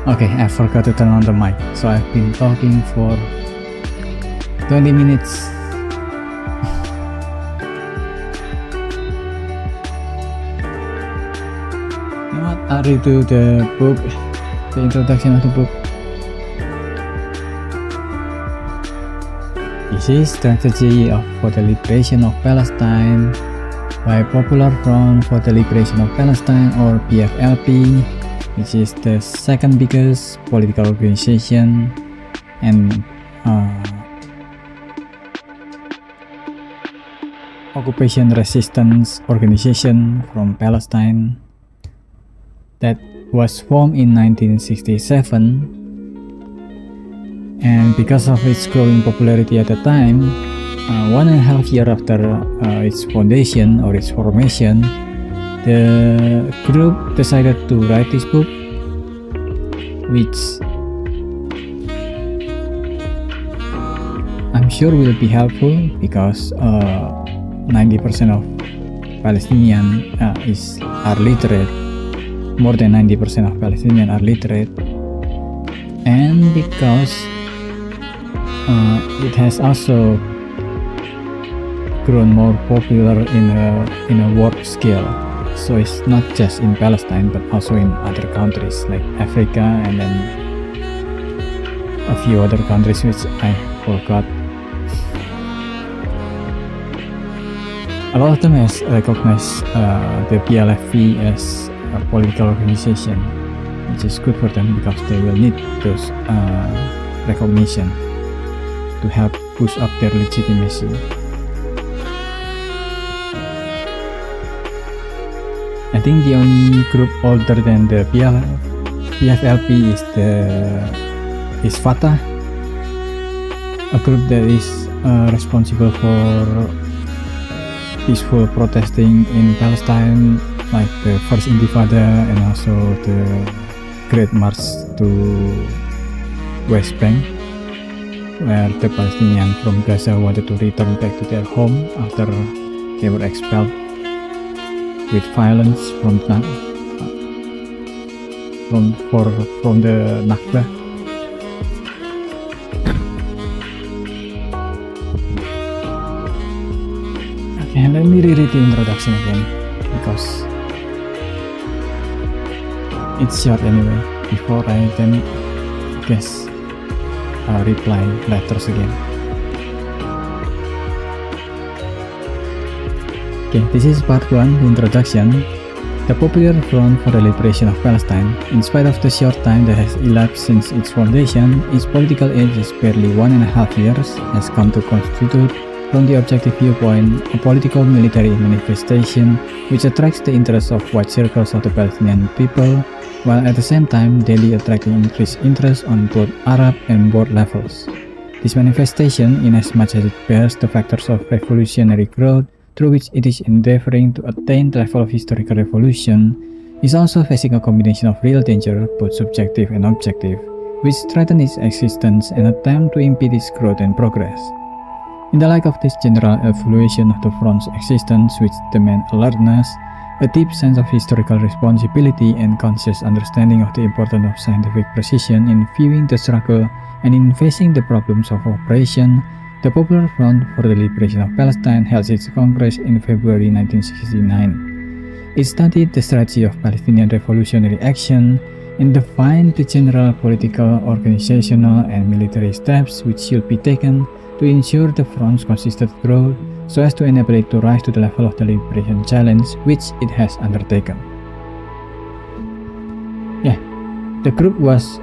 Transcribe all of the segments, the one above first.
Okay, I forgot to turn on the mic, so I've been talking for 20 minutes. I'll redo the book, the introduction of the book. This is Strategy for the Liberation of Palestine by Popular Front for the Liberation of Palestine, or PFLP, which is the second biggest political organization and occupation resistance organization from Palestine that was formed in 1967. And because of its growing popularity at the time, 1.5 years after its foundation or its formation, the group decided to write this book, which I'm sure will be helpful because 90% of Palestinians are literate. More than 90% of Palestinians are literate, and because it has also grown more popular in a world scale. So it's not just in Palestine but also in other countries like Africa and then a few other countries which I forgot. A lot of them has recognized the PLFP as a political organization, which is good for them because they will need those recognition to help push up their legitimacy. I think the only group older than the PFLP is Fatah, a group that is responsible for peaceful protesting in Palestine, like the First Intifada and also the Great March to West Bank, where the Palestinians from Gaza wanted to return back to their home after they were expelled with violence from the Nakba. Okay, let me reread the introduction again because it's short anyway, before I then reply letters again. Okay, this is part 1, the introduction. The Popular Front for the Liberation of Palestine, in spite of the short time that has elapsed since its foundation, its political age is barely 1.5 years, has come to constitute, from the objective viewpoint, a political military manifestation which attracts the interest of wide circles of the Palestinian people, while at the same time daily attracting increased interest on both Arab and world levels. This manifestation, inasmuch as it bears the factors of revolutionary growth through which it is endeavoring to attain the level of historical revolution, is also facing a combination of real danger, both subjective and objective, which threaten its existence and attempt to impede its growth and progress. In the light of this general evaluation of the front's existence, which demands alertness, a deep sense of historical responsibility and conscious understanding of the importance of scientific precision in viewing the struggle and in facing the problems of operation, the Popular Front for the Liberation of Palestine held its Congress in February 1969. It studied the strategy of Palestinian revolutionary action and defined the general political, organizational, and military steps which should be taken to ensure the front's consistent growth so as to enable it to rise to the level of the liberation challenge which it has undertaken. The group was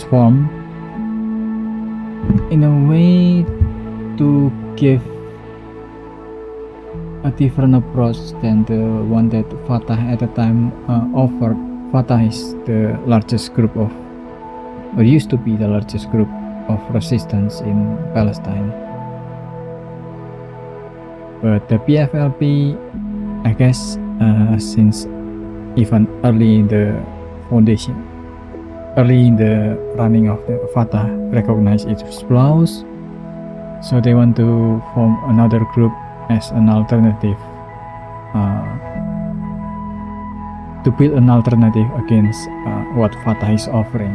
formed in a way to give a different approach than the one that Fatah at the time offered. Fatah is the largest group or used to be the largest group of resistance in Palestine. But the PFLP, I guess, since even early in the foundation, early in the running of the Fatah, recognized its flaws, so they want to form another group as an alternative to build an alternative against what Fatah is offering.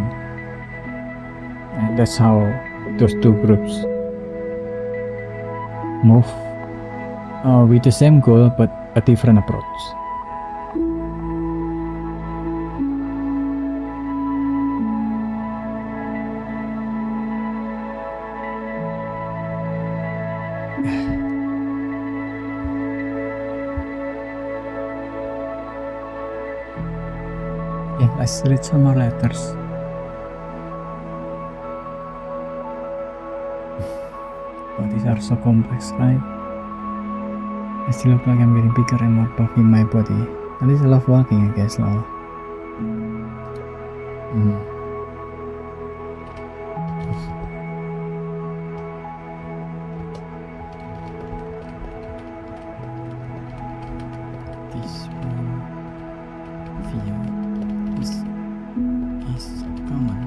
And that's how those two groups move with the same goal but a different approach. Yeah, let's read some more letters. But these are so complex, right? I still look like I'm getting bigger and more puffy in my body. At least I love walking, I guess, lol. This one view is common.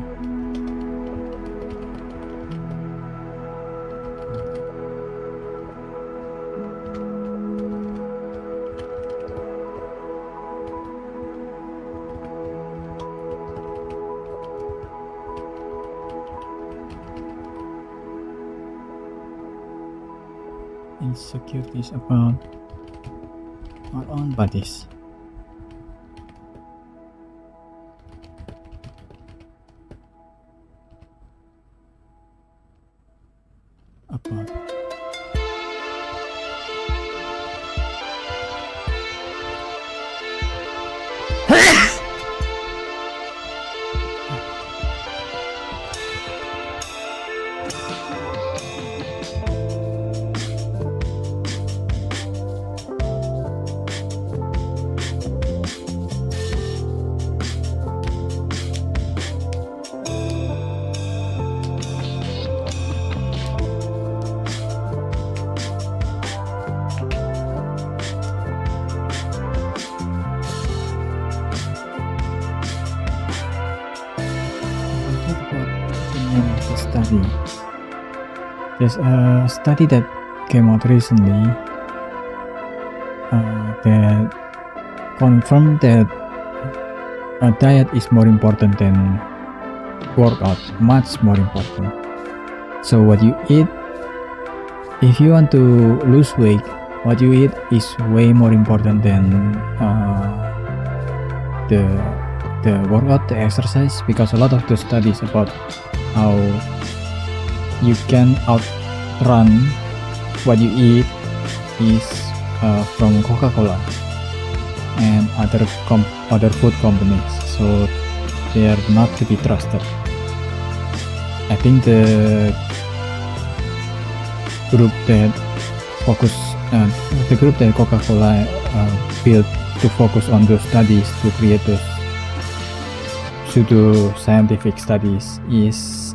Insecurities about our own bodies. About the study. There's a study that came out recently that confirmed that a diet is more important than workout, much more important. So what you eat, if you want to lose weight, what you eat is way more important than the workout, the exercise, because a lot of the studies about how you can outrun what you eat is from Coca-Cola and other food companies, so they are not to be trusted. I think the group that Coca-Cola built to focus on those studies, to create those pseudo-scientific studies, is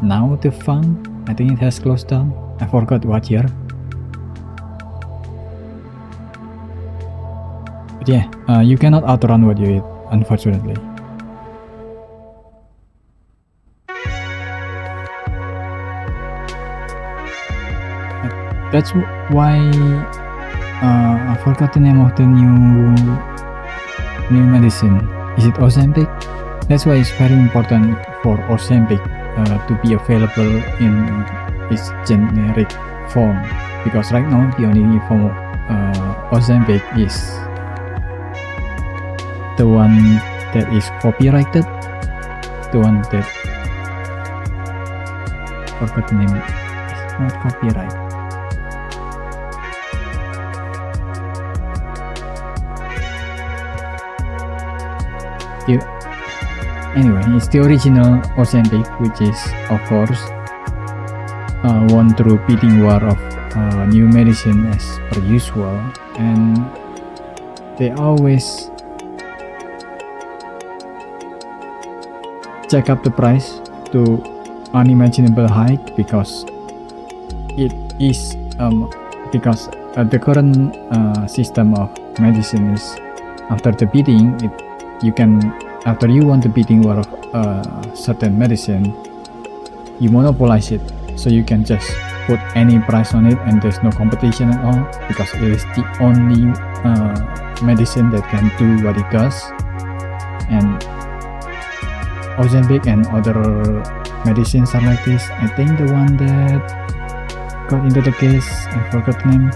now defunct. I think it has closed down. I forgot what year. But yeah, you cannot outrun what you eat, unfortunately. That's why I forgot the name of the new medicine. Is it Ozempic? That's why it's very important for Ozempic to be available in its generic form, because right now the only form of Ozempic is the one that is copyrighted, the one that forgot the name. It's not copyright. Anyway, it's the original Ozempic, which is, of course, won through bidding war of new medicine as per usual, and they always jack up the price to unimaginable high, because it is because the current system of medicine is, after the bidding, after you won the bidding war of certain medicine, you monopolize it, so you can just put any price on it, and there's no competition at all because it is the only medicine that can do what it does. And Ozempic and other medicines are like this. I think the one that got into the case, I forgot the name,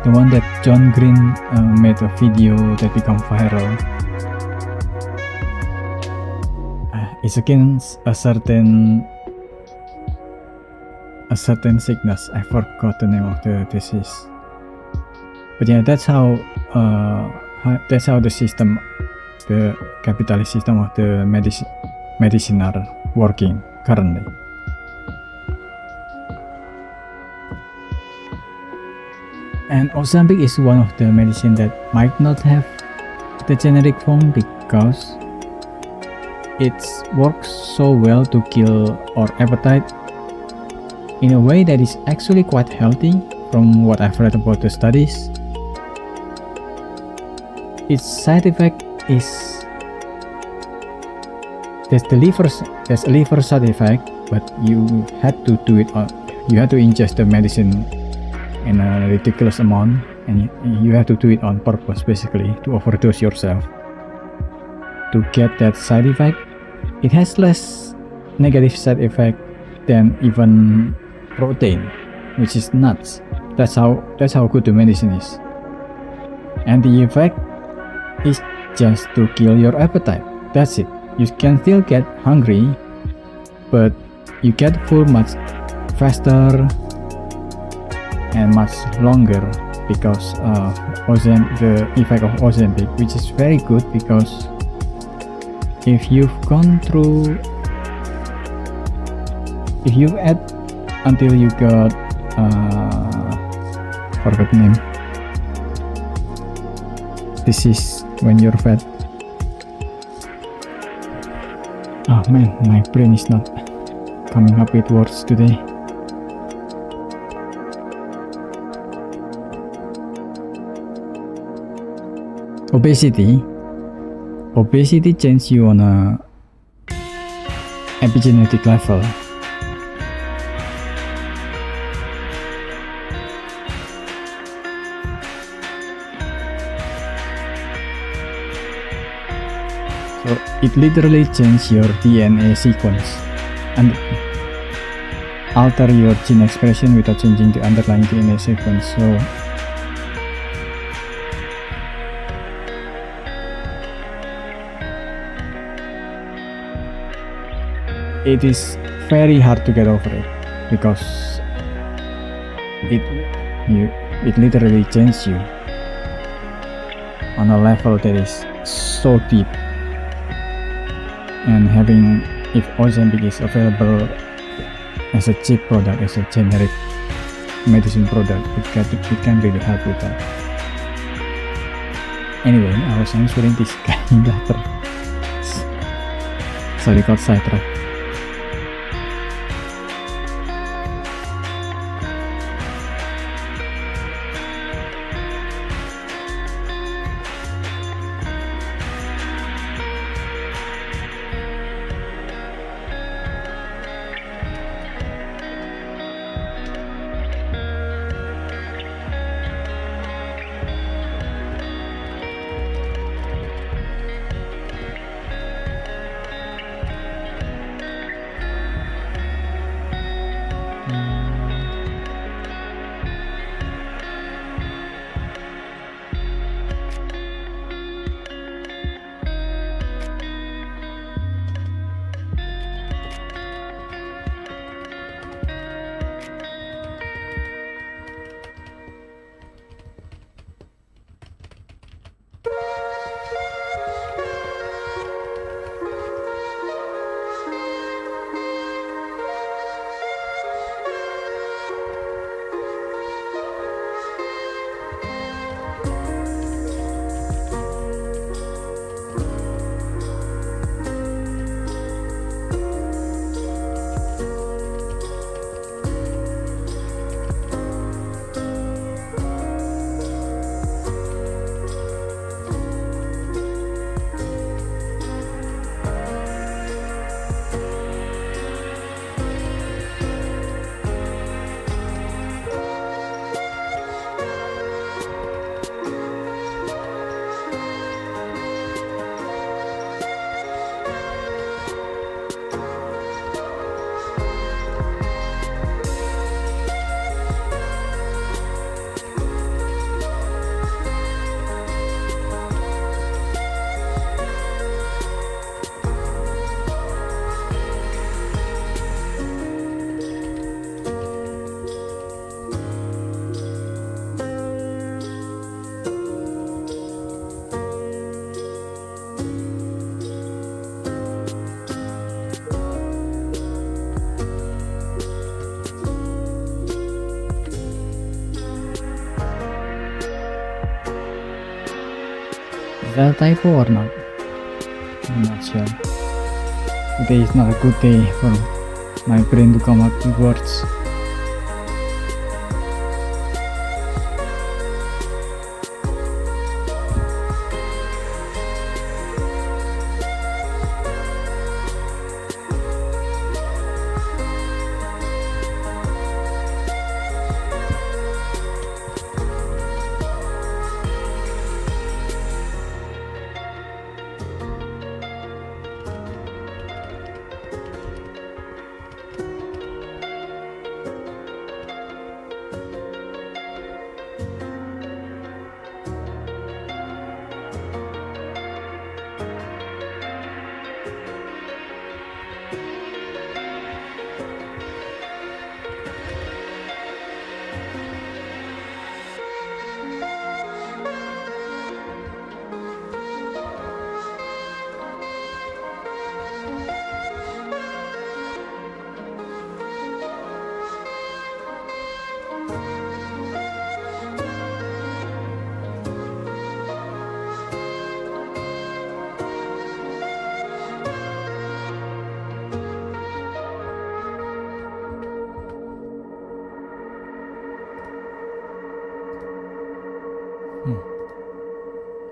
the one that John Green made a video that became viral. It's against a certain sickness. I forgot the name of the disease. But yeah, that's how the system, the capitalist system of the medicine are working currently. And Ozempic is one of the medicine that might not have the generic form because it works so well to kill our appetite in a way that is actually quite healthy from what I've read about the studies. Its side effect is there's a liver side effect, but you had to do it you had to ingest the medicine in a ridiculous amount, and you have to do it on purpose, basically to overdose yourself to get that side effect. It has less negative side effect than even protein, which is nuts. That's how good the medicine is. And the effect is just to kill your appetite. That's it. You can still get hungry, but you get full much faster and much longer because of the effect of Ozempic, which is very good because if you've ate until you got forgot the name. This is when you're fat. Oh man, my brain is not coming up with words today. Obesity changes you on a epigenetic level. So it literally changes your DNA sequence and alter your gene expression without changing the underlying DNA sequence. So it is very hard to get over it because it literally changes you on a level that is so deep. And if Ozempic is available as a cheap product, as a generic medicine product, it can really help with that. Anyway, I was answering this guy later. Sorry, got sidetracked. that a typo or not? I'm not sure. Today is not a good day for my brain to come up with words.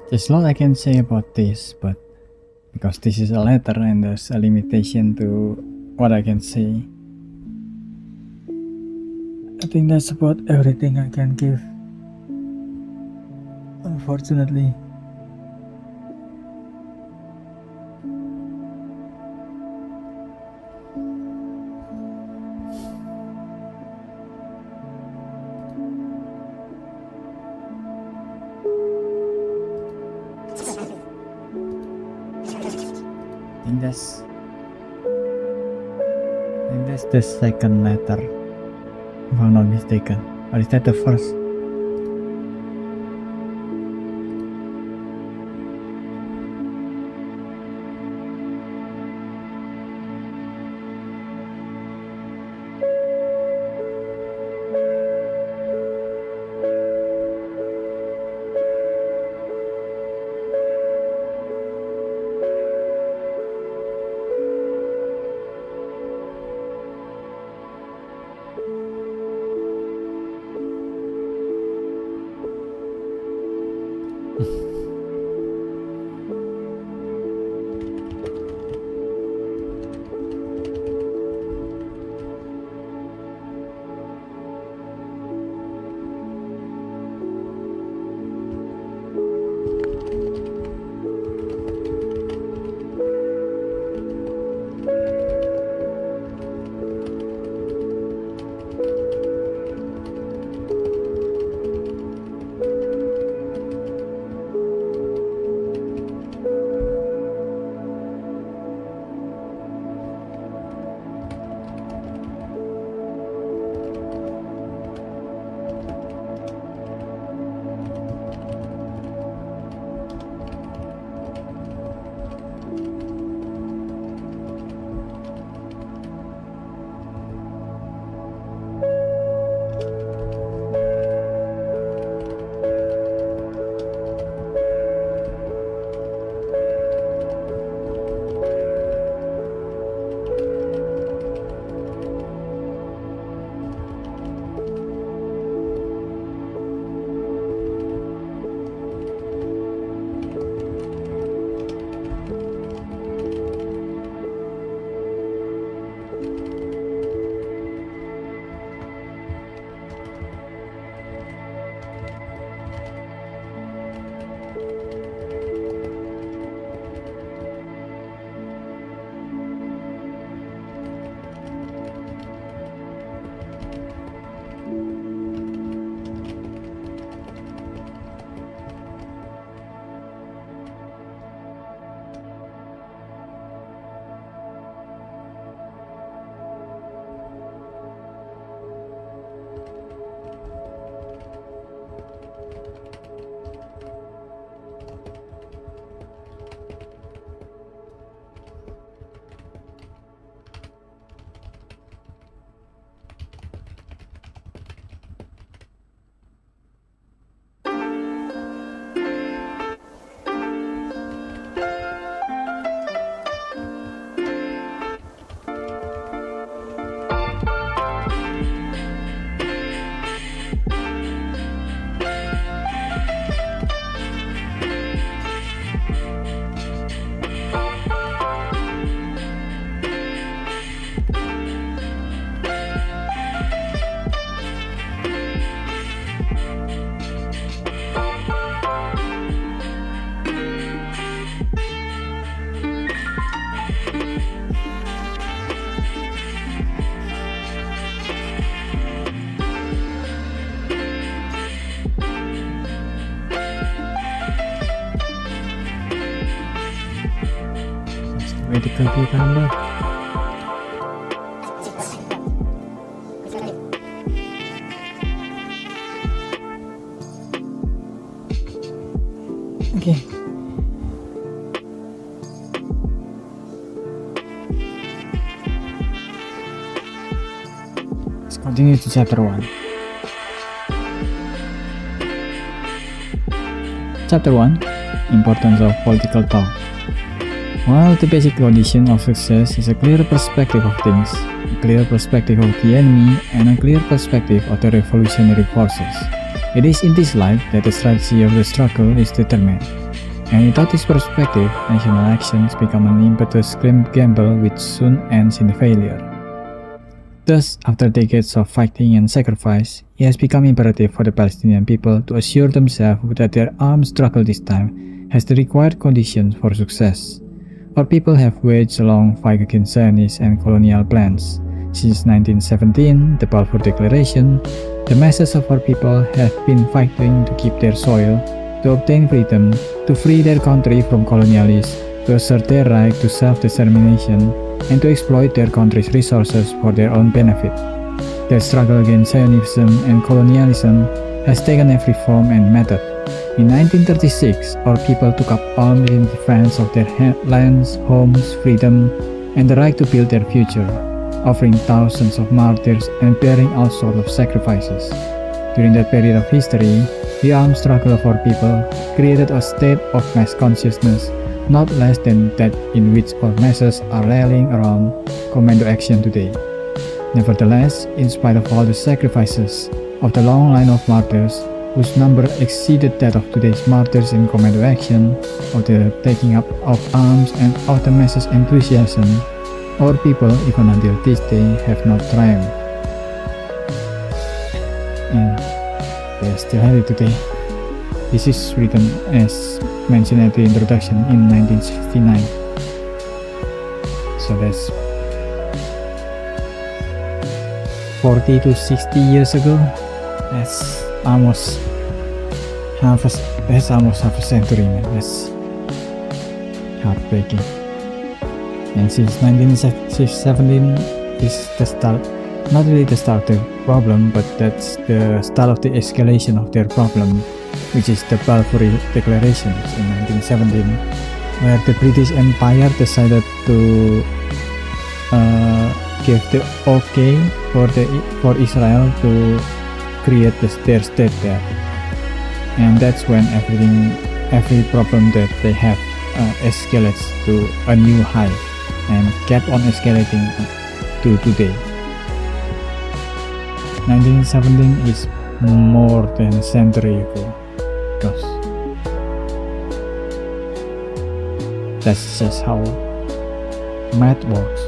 There's a lot I can say about this, but because this is a letter and there's a limitation to what I can say, I think that's about everything I can give, unfortunately. I think that's the second letter, if I'm not mistaken. Or is that the first? lagi tambah. Okay. Let's continue to chapter 1. Chapter 1: Importance of Political Talk. While the basic condition of success is a clear perspective of things, a clear perspective of the enemy, and a clear perspective of the revolutionary forces, it is in this light that the strategy of the struggle is determined. And without this perspective, national actions become an impetus gamble which soon ends in failure. Thus, after decades of fighting and sacrifice, it has become imperative for the Palestinian people to assure themselves that their armed struggle this time has the required conditions for success. Our people have waged a long fight against Zionist and colonial plans. Since 1917, the Balfour Declaration, the masses of our people have been fighting to keep their soil, to obtain freedom, to free their country from colonialists, to assert their right to self-determination, and to exploit their country's resources for their own benefit. Their struggle against Zionism and colonialism has taken every form and method. In 1936, our people took up arms in defense of their lands, homes, freedom, and the right to build their future, offering thousands of martyrs and bearing all sorts of sacrifices. During that period of history, the armed struggle of our people created a state of mass consciousness not less than that in which our masses are rallying around commando action today. Nevertheless, in spite of all the sacrifices of the long line of martyrs, whose number exceeded that of today's martyrs in commando action, of the taking up of arms and of the masses' enthusiasm, our people, even until this day, have not triumphed. And they are still at it today. This is written, as mentioned at the introduction, in 1969. So that's 40 to 60 years ago. That's almost half a century, man. That's heartbreaking. And since 1917 is the start, not really the start of the problem, but that's the start of the escalation of their problem, which is the Balfour Declaration in 1917, where the British Empire decided to give the okay for Israel to create their state there, and that's when every problem that they have escalates to a new high and kept on escalating to today. 1917 is more than a century ago. Because that's just how math works.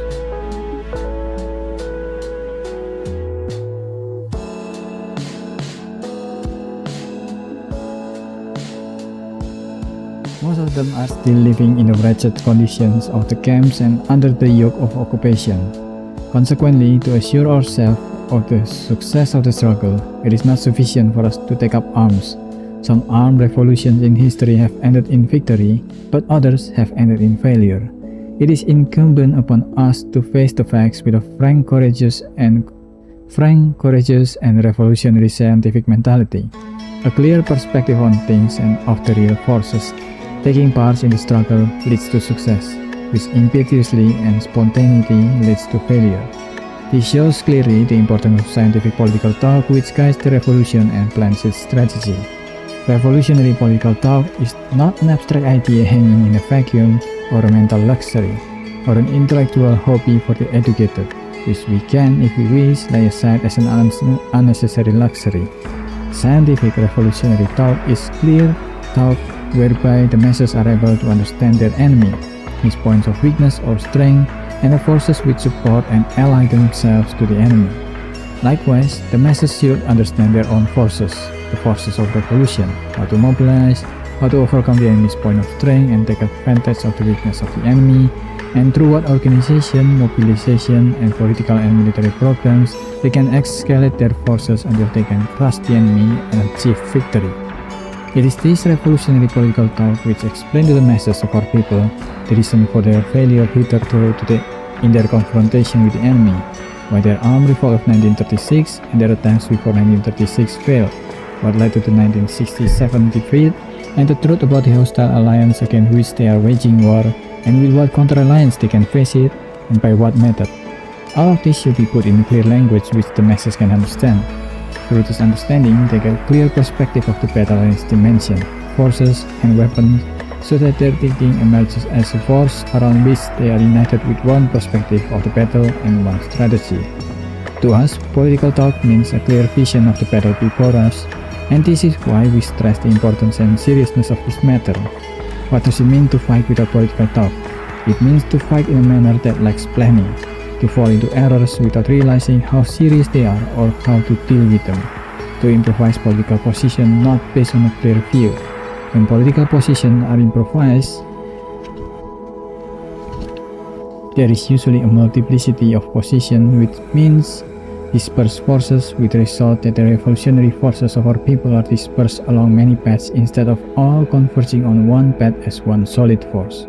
Most of them are still living in the wretched conditions of the camps and under the yoke of occupation. Consequently, to assure ourselves of the success of the struggle, it is not sufficient for us to take up arms. Some armed revolutions in history have ended in victory, but others have ended in failure. It is incumbent upon us to face the facts with a frank, courageous, and revolutionary scientific mentality, a clear perspective on things and of the real forces. Taking part in the struggle leads to success, which impetuously and spontaneity leads to failure. This shows clearly the importance of scientific political talk, which guides the revolution and plans its strategy. Revolutionary political talk is not an abstract idea hanging in a vacuum, or a mental luxury, or an intellectual hobby for the educated, which we can, if we wish, lay aside as an unnecessary luxury. Scientific revolutionary talk is clear talk whereby the masses are able to understand their enemy, his points of weakness or strength, and the forces which support and ally themselves to the enemy. Likewise, the masses should understand their own forces, the forces of revolution, how to mobilize, how to overcome the enemy's point of strength and take advantage of the weakness of the enemy, and through what organization, mobilization, and political and military programs they can escalate their forces until they can crush the enemy and achieve victory. It is this revolutionary political talk which explains to the masses of our people the reason for their failure hitherto in their confrontation with the enemy, why their armed revolt of 1936 and their attempts before 1936 failed, what led to the 1967 defeat, and the truth about the hostile alliance against which they are waging war, and with what counter-alliance they can face it, and by what method. All of this should be put in clear language which the masses can understand. Through this understanding, they get a clear perspective of the battle and its dimension, forces, and weapons, so that their thinking emerges as a force around which they are united with one perspective of the battle and one strategy. To us, political talk means a clear vision of the battle before us, and this is why we stress the importance and seriousness of this matter. What does it mean to fight without political talk? It means to fight in a manner that lacks planning, to fall into errors without realizing how serious they are or how to deal with them, to improvise political position not based on a clear view. When political positions are improvised, there is usually a multiplicity of positions, which means dispersed forces, with the result that the revolutionary forces of our people are dispersed along many paths instead of all converging on one path as one solid force.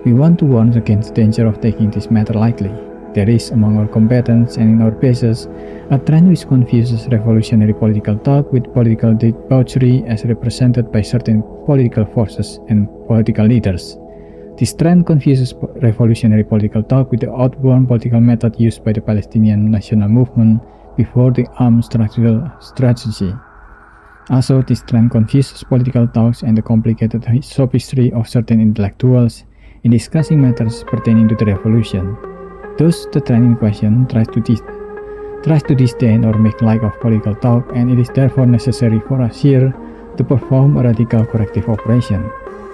We want to warn against the danger of taking this matter lightly. There is, among our combatants and in our bases, a trend which confuses revolutionary political talk with political debauchery as represented by certain political forces and political leaders. This trend confuses revolutionary political talk with the outworn political method used by the Palestinian national movement before the armed structural strategy. Also, this trend confuses political talks and the complicated sophistry of certain intellectuals in discussing matters pertaining to the revolution. Thus, the trend in question tries to disdain or make light of political talk, and it is therefore necessary for us here to perform a radical corrective operation.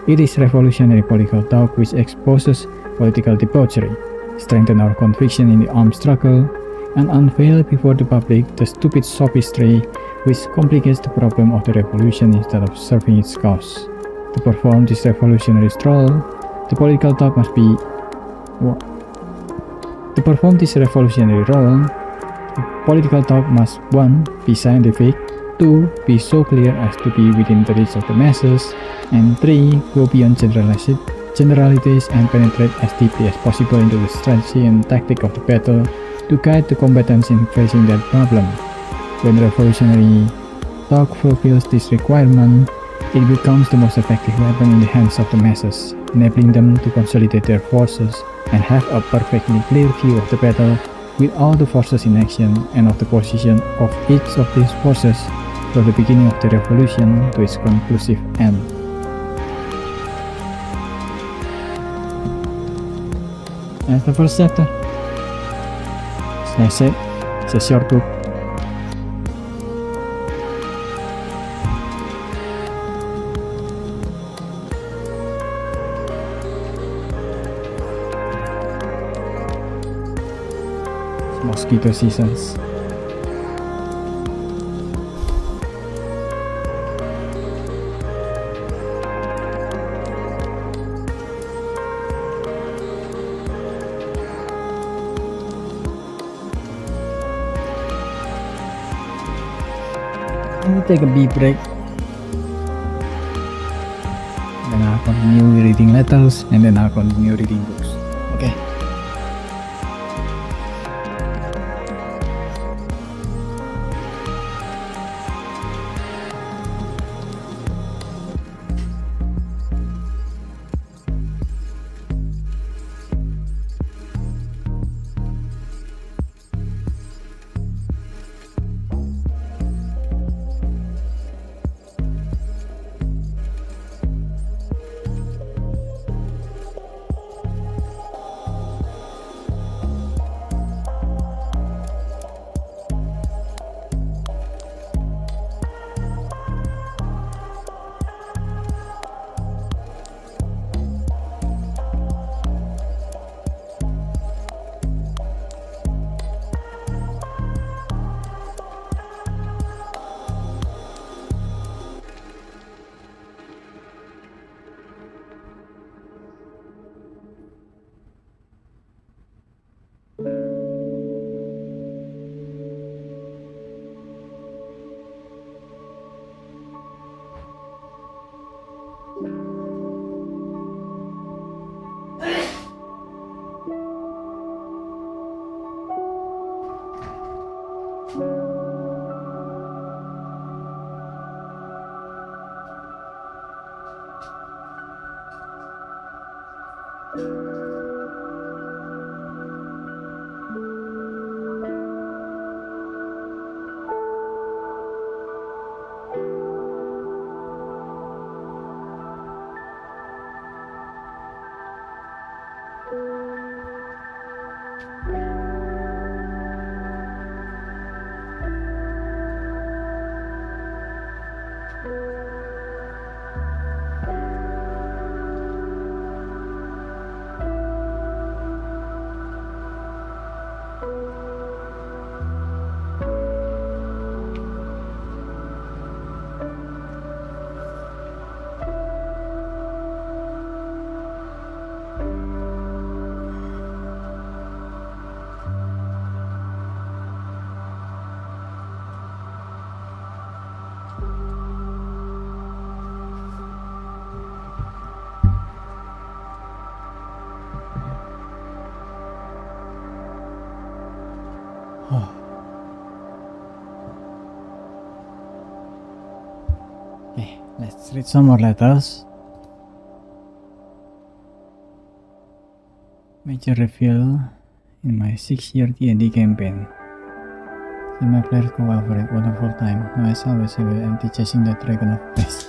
It is revolutionary political talk which exposes political debauchery, strengthens our conviction in the armed struggle, and unveils before the public the stupid sophistry which complicates the problem of the revolution instead of serving its cause. To perform this revolutionary stroll, the political talk must be To perform this revolutionary role, political talk must 1. Be scientific, 2. Be so clear as to be within the reach of the masses, and 3. Go beyond generalities and penetrate as deeply as possible into the strategy and tactic of the battle to guide the combatants in facing that problem. When revolutionary talk fulfills this requirement, it becomes the most effective weapon in the hands of the masses, enabling them to consolidate their forces and have a perfectly clear view of the battle with all the forces in action and of the position of each of these forces from the beginning of the revolution to its conclusive end. That's the first chapter. As I said, it's a short book. Mosquito seasons. I'm gonna take a big break. Then I'll continue reading letters and then I'll continue reading books. Okay. Let's read some more letters. Major reveal in my 6-year D&D campaign. See my players go over it wonderful time. Now as always I will empty chasing the dragon of peace.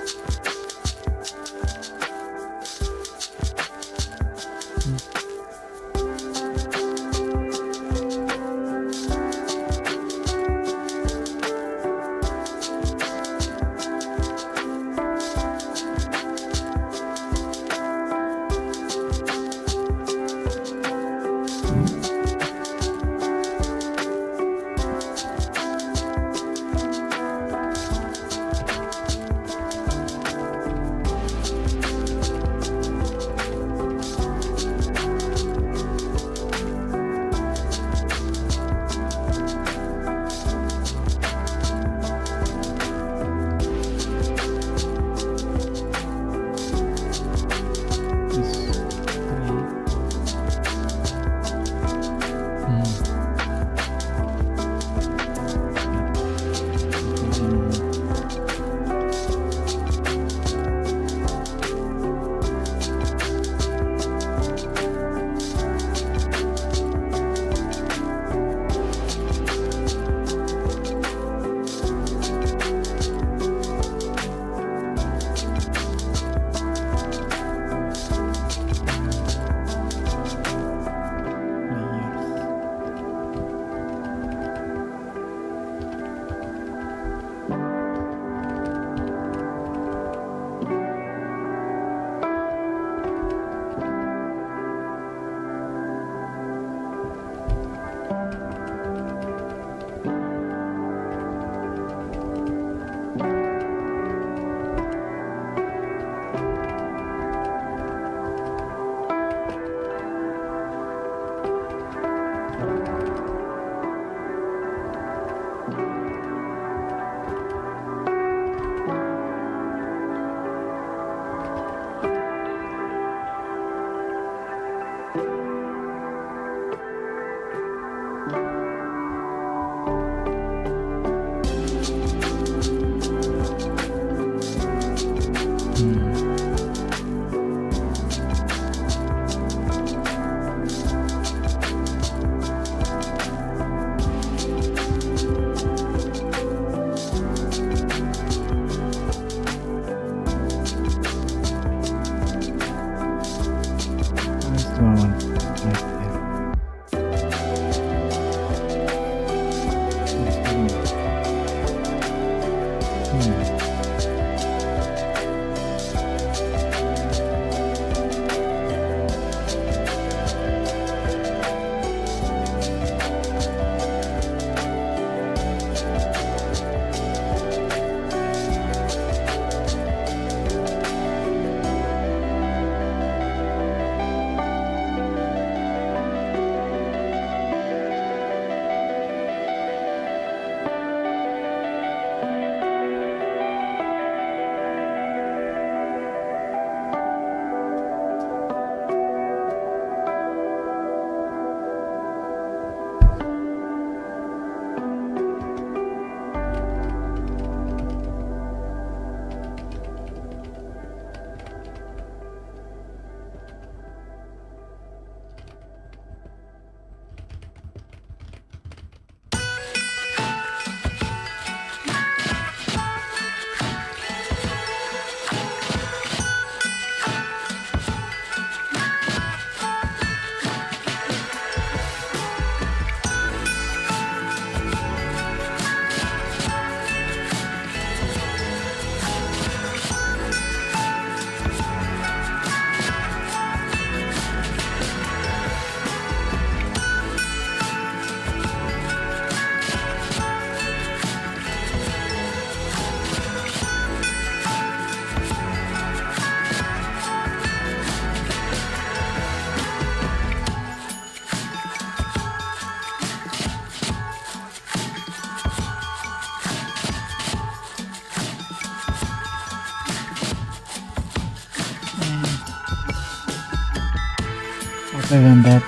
Other than that,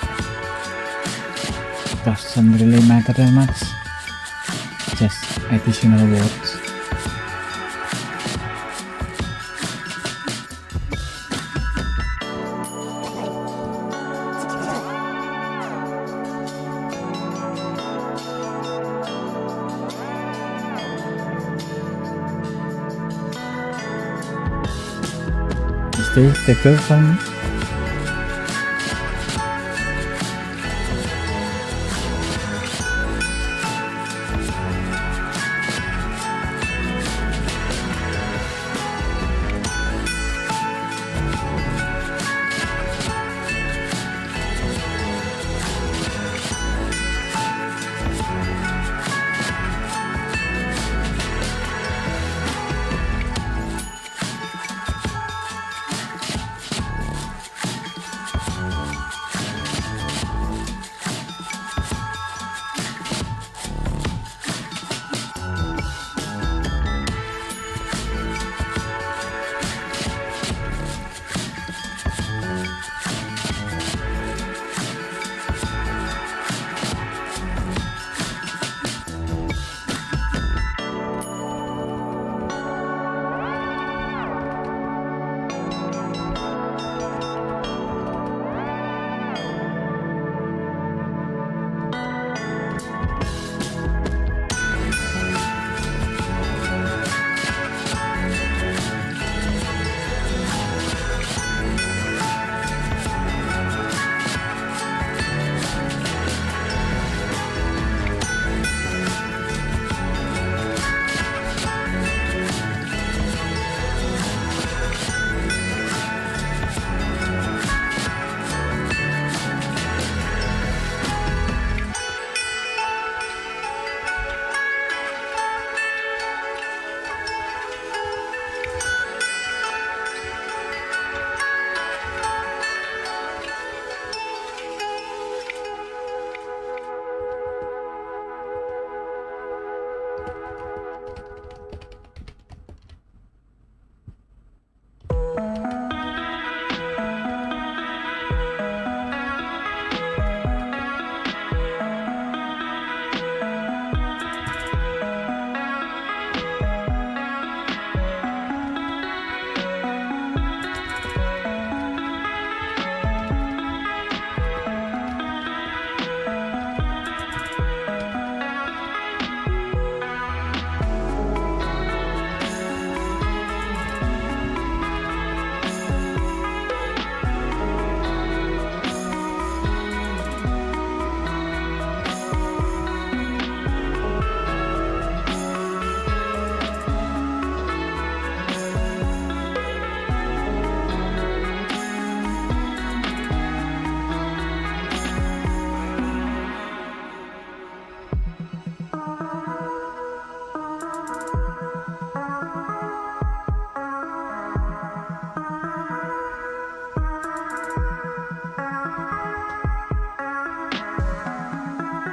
doesn't really matter that much, just additional words. this the girl from?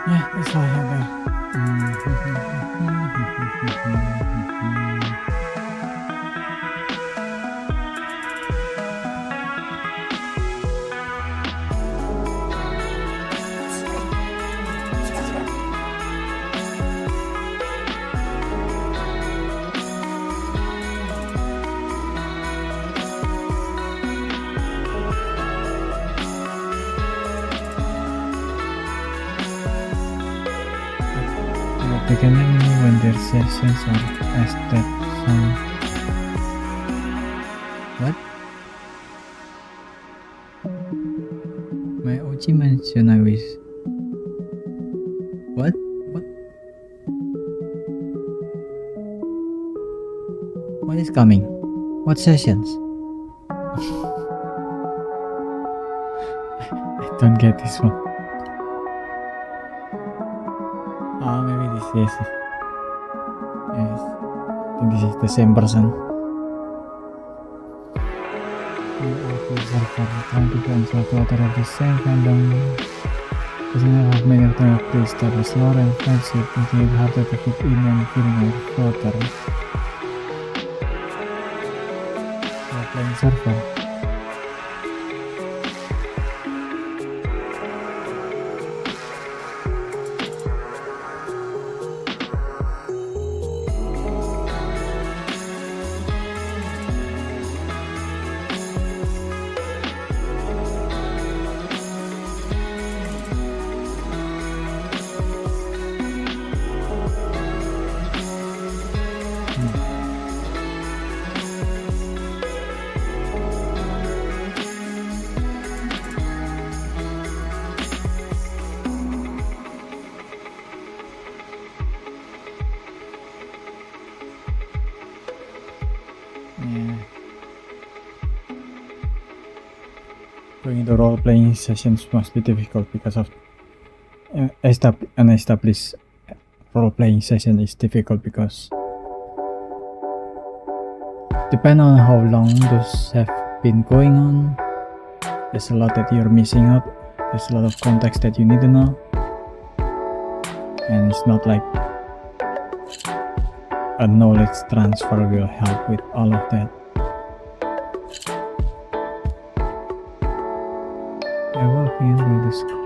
Yeah, that's all I have there. They can let me know when their sessions are estate some. What? My Ochi mentioned I wish. What? What? What is coming? What sessions? I don't get this one. Maybe this is. Yes. I think this is the same person. Trying to transfer to other of the same fandom. Doesn't have many alternatives to establish lore and friendship, making it harder to fit in and feeling like floater. Playing server. Yeah. Going into role-playing sessions must be difficult because of an established role-playing session is difficult because depending on how long those have been going on, there's a lot that you're missing out. There's a lot of context that you need to know, and it's not like a knowledge transfer will help with all of that. Yeah, walking into the school.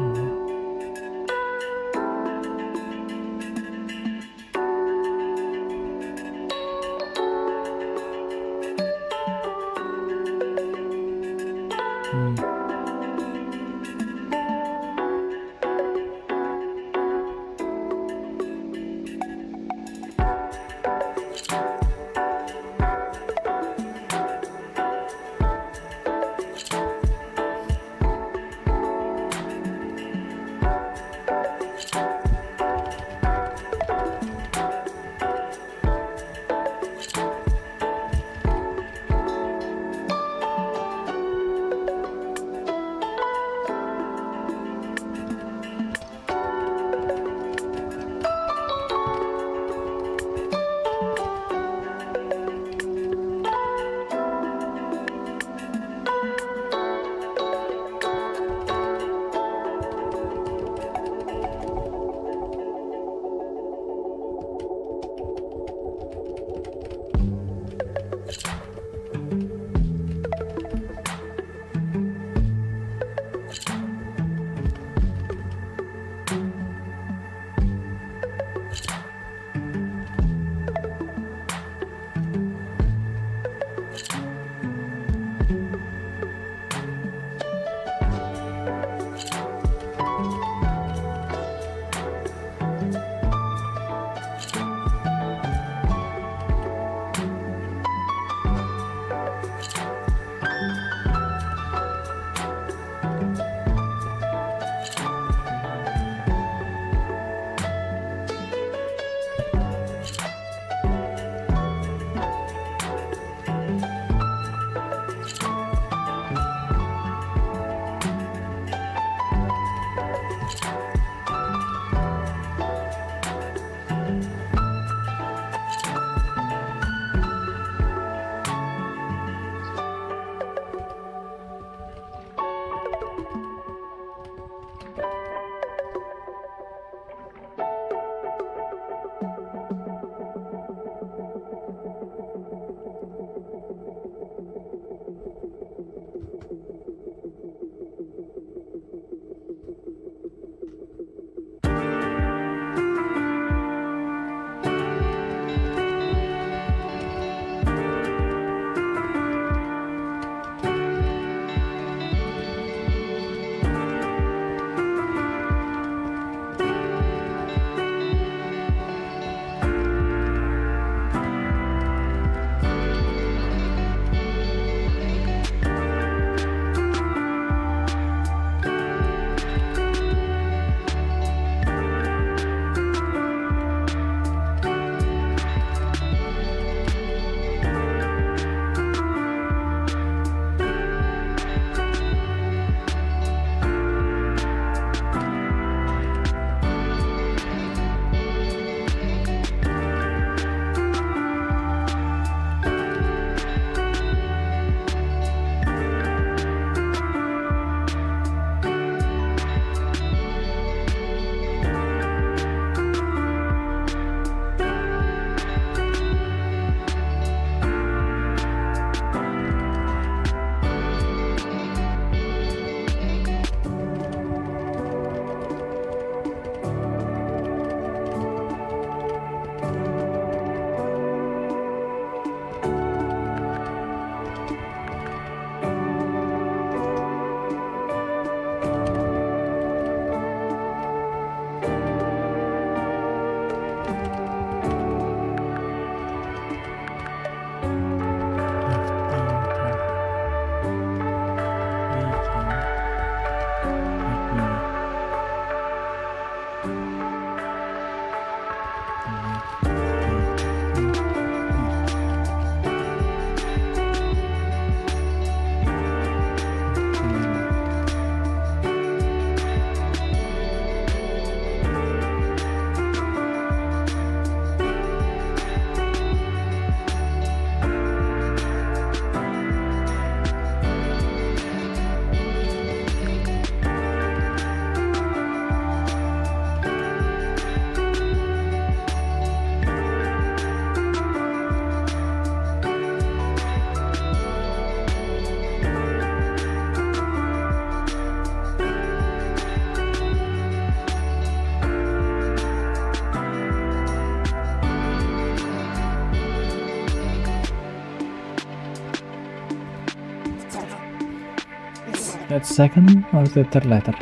That second or the third letter?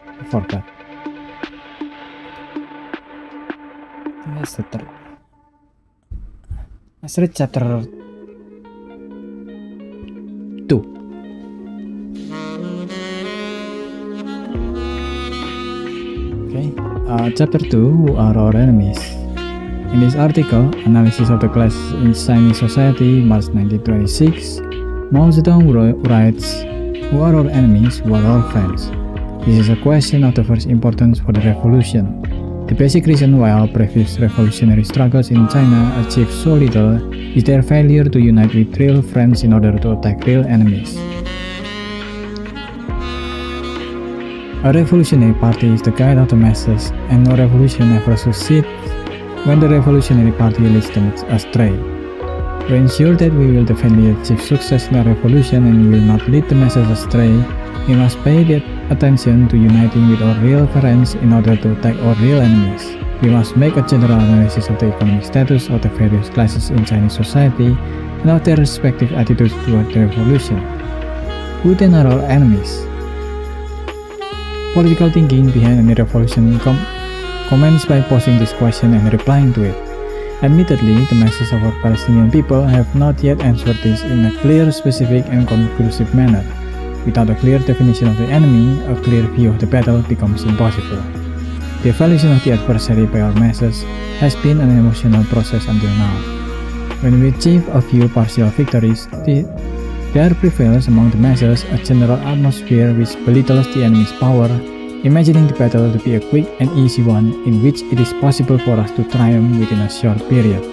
I forgot. I think that's the third. Let's read chapter 2. Okay, chapter 2, Who are our enemies? In this article, Analysis of the Classes in Chinese Society, March 1926, Mao Zedong writes, Who are our enemies? Who are our friends? This is a question of the first importance for the revolution. The basic reason why our previous revolutionary struggles in China achieved so little is their failure to unite with real friends in order to attack real enemies. A revolutionary party is the guide of the masses, and no revolution ever succeeds when the revolutionary party leads them astray. To ensure that we will definitely achieve success in a revolution and will not lead the masses astray, we must pay attention to uniting with our real friends in order to attack our real enemies. We must make a general analysis of the economic status of the various classes in Chinese society and of their respective attitudes toward the revolution. Who then are our enemies? Political thinking behind any revolution commence by posing this question and replying to it. Admittedly, the masses of our Palestinian people have not yet answered this in a clear, specific, and conclusive manner. Without a clear definition of the enemy, a clear view of the battle becomes impossible. The evaluation of the adversary by our masses has been an emotional process until now. When we achieve a few partial victories, there prevails among the masses a general atmosphere which belittles the enemy's power, imagining the battle to be a quick and easy one in which it is possible for us to triumph within a short period.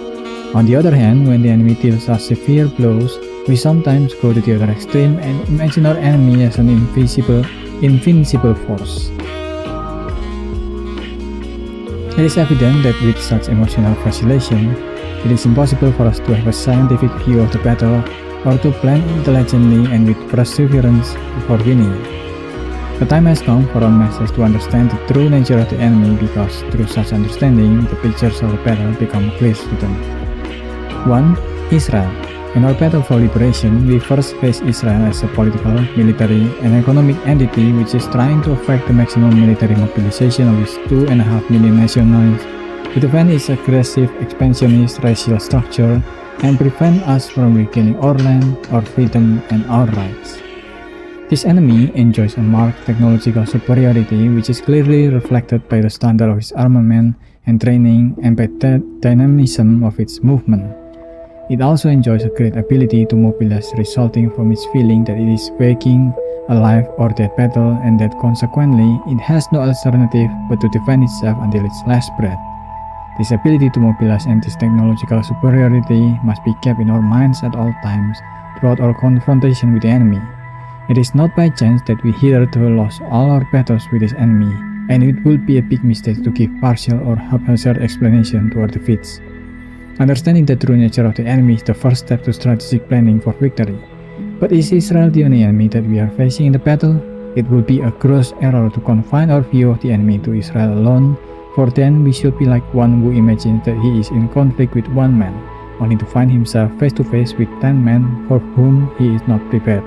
On the other hand, when the enemy deals us severe blows, we sometimes go to the other extreme and imagine our enemy as an invincible force. It is evident that with such emotional vacillation, it is impossible for us to have a scientific view of the battle or to plan intelligently and with perseverance before winning. The time has come for our masses to understand the true nature of the enemy, because through such understanding, the pictures of the battle become clear to them. 1. Israel. In our battle for liberation, we first face Israel as a political, military, and economic entity which is trying to effect the maximum military mobilization of its 2.5 million nationals to defend its aggressive, expansionist racial structure and prevent us from regaining our land, our freedom, and our rights. This enemy enjoys a marked technological superiority which is clearly reflected by the standard of its armament and training and by the dynamism of its movement. It also enjoys a great ability to mobilize, resulting from its feeling that it is waging a life or death battle and that consequently it has no alternative but to defend itself until its last breath. This ability to mobilize and this technological superiority must be kept in our minds at all times throughout our confrontation with the enemy. It is not by chance that we hitherto lost all our battles with this enemy, and it would be a big mistake to give partial or haphazard explanation to our defeats. Understanding the true nature of the enemy is the first step to strategic planning for victory. But is Israel the only enemy that we are facing in the battle? It would be a gross error to confine our view of the enemy to Israel alone, for then we should be like one who imagines that he is in conflict with one man, only to find himself face to face with 10 men for whom he is not prepared.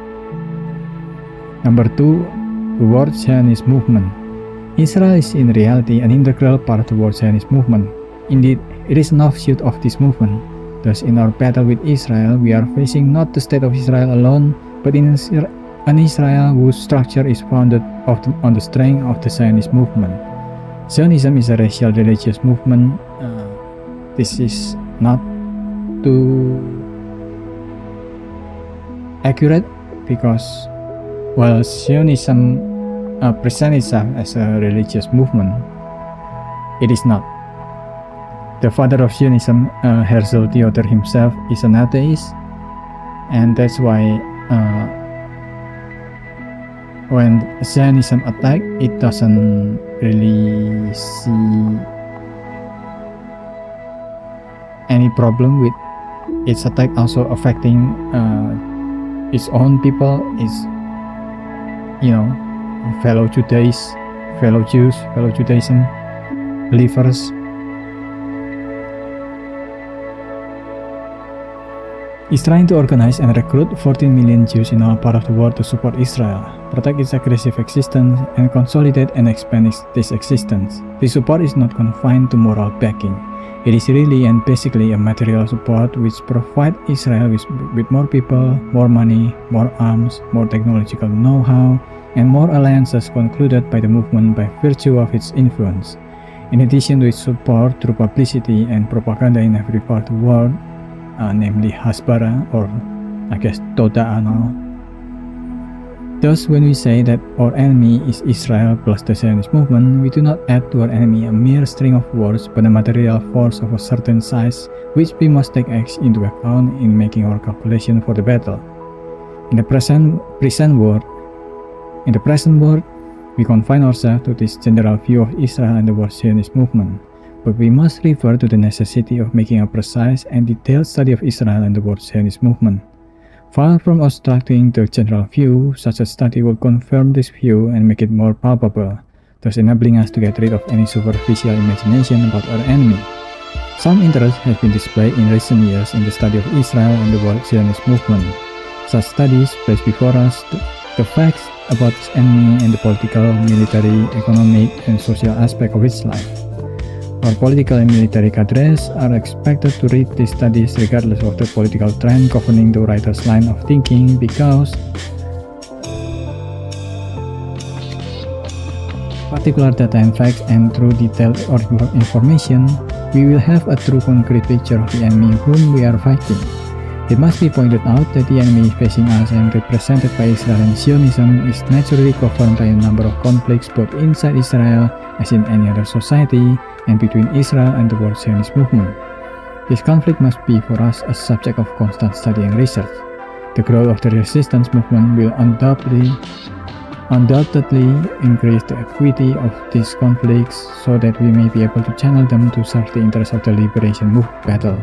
Number 2. The World Zionist Movement. Israel is in reality an integral part of the World Zionist Movement. Indeed, it is an offshoot of this movement. Thus, in our battle with Israel, we are facing not the state of Israel alone, but an Israel whose structure is founded on the strength of the Zionist movement. Zionism is a racial religious movement. This is not too accurate because while Zionism presents itself as a religious movement, it is not. The father of Zionism, Herzl Theodor himself, is an atheist, and that's why when Zionism attack, it doesn't really see any problem with its attack also affecting its own people, its fellow Judaism believers. is trying to organize and recruit 14 million Jews in all parts of the world to support Israel, protect its aggressive existence, and consolidate and expand this existence. This support is not confined to moral backing. It is really and basically a material support which provides Israel with more people, more money, more arms, more technological know-how, and more alliances concluded by the movement by virtue of its influence. In addition to its support through publicity and propaganda in every part of the world, namely Hasbara or I guess Toda'ano. Thus, when we say that our enemy is Israel plus the Zionist movement, we do not add to our enemy a mere string of words but a material force of a certain size which we must take into account in making our calculation for the battle. In the present world, we confine ourselves to this general view of Israel and the world Zionist movement, but we must refer to the necessity of making a precise and detailed study of Israel and the world Zionist movement. Far from obstructing the general view, such a study will confirm this view and make it more palpable, thus enabling us to get rid of any superficial imagination about our enemy. Some interest has been displayed in recent years in the study of Israel and the world Zionist movement. Such studies place before us the facts about its enemy and the political, military, economic, and social aspect of its life. Our political and military cadres are expected to read these studies regardless of the political trend governing the writer's line of thinking because particular data and facts, and through detailed information, we will have a true concrete picture of the enemy whom we are fighting. It must be pointed out that the enemy facing us and represented by Israel and Zionism is naturally governed by a number of conflicts both inside Israel as in any other society and between Israel and the world Zionist movement. This conflict must be for us a subject of constant study and research. The growth of the resistance movement will undoubtedly increase the acuity of these conflicts so that we may be able to channel them to serve the interests of the liberation battle.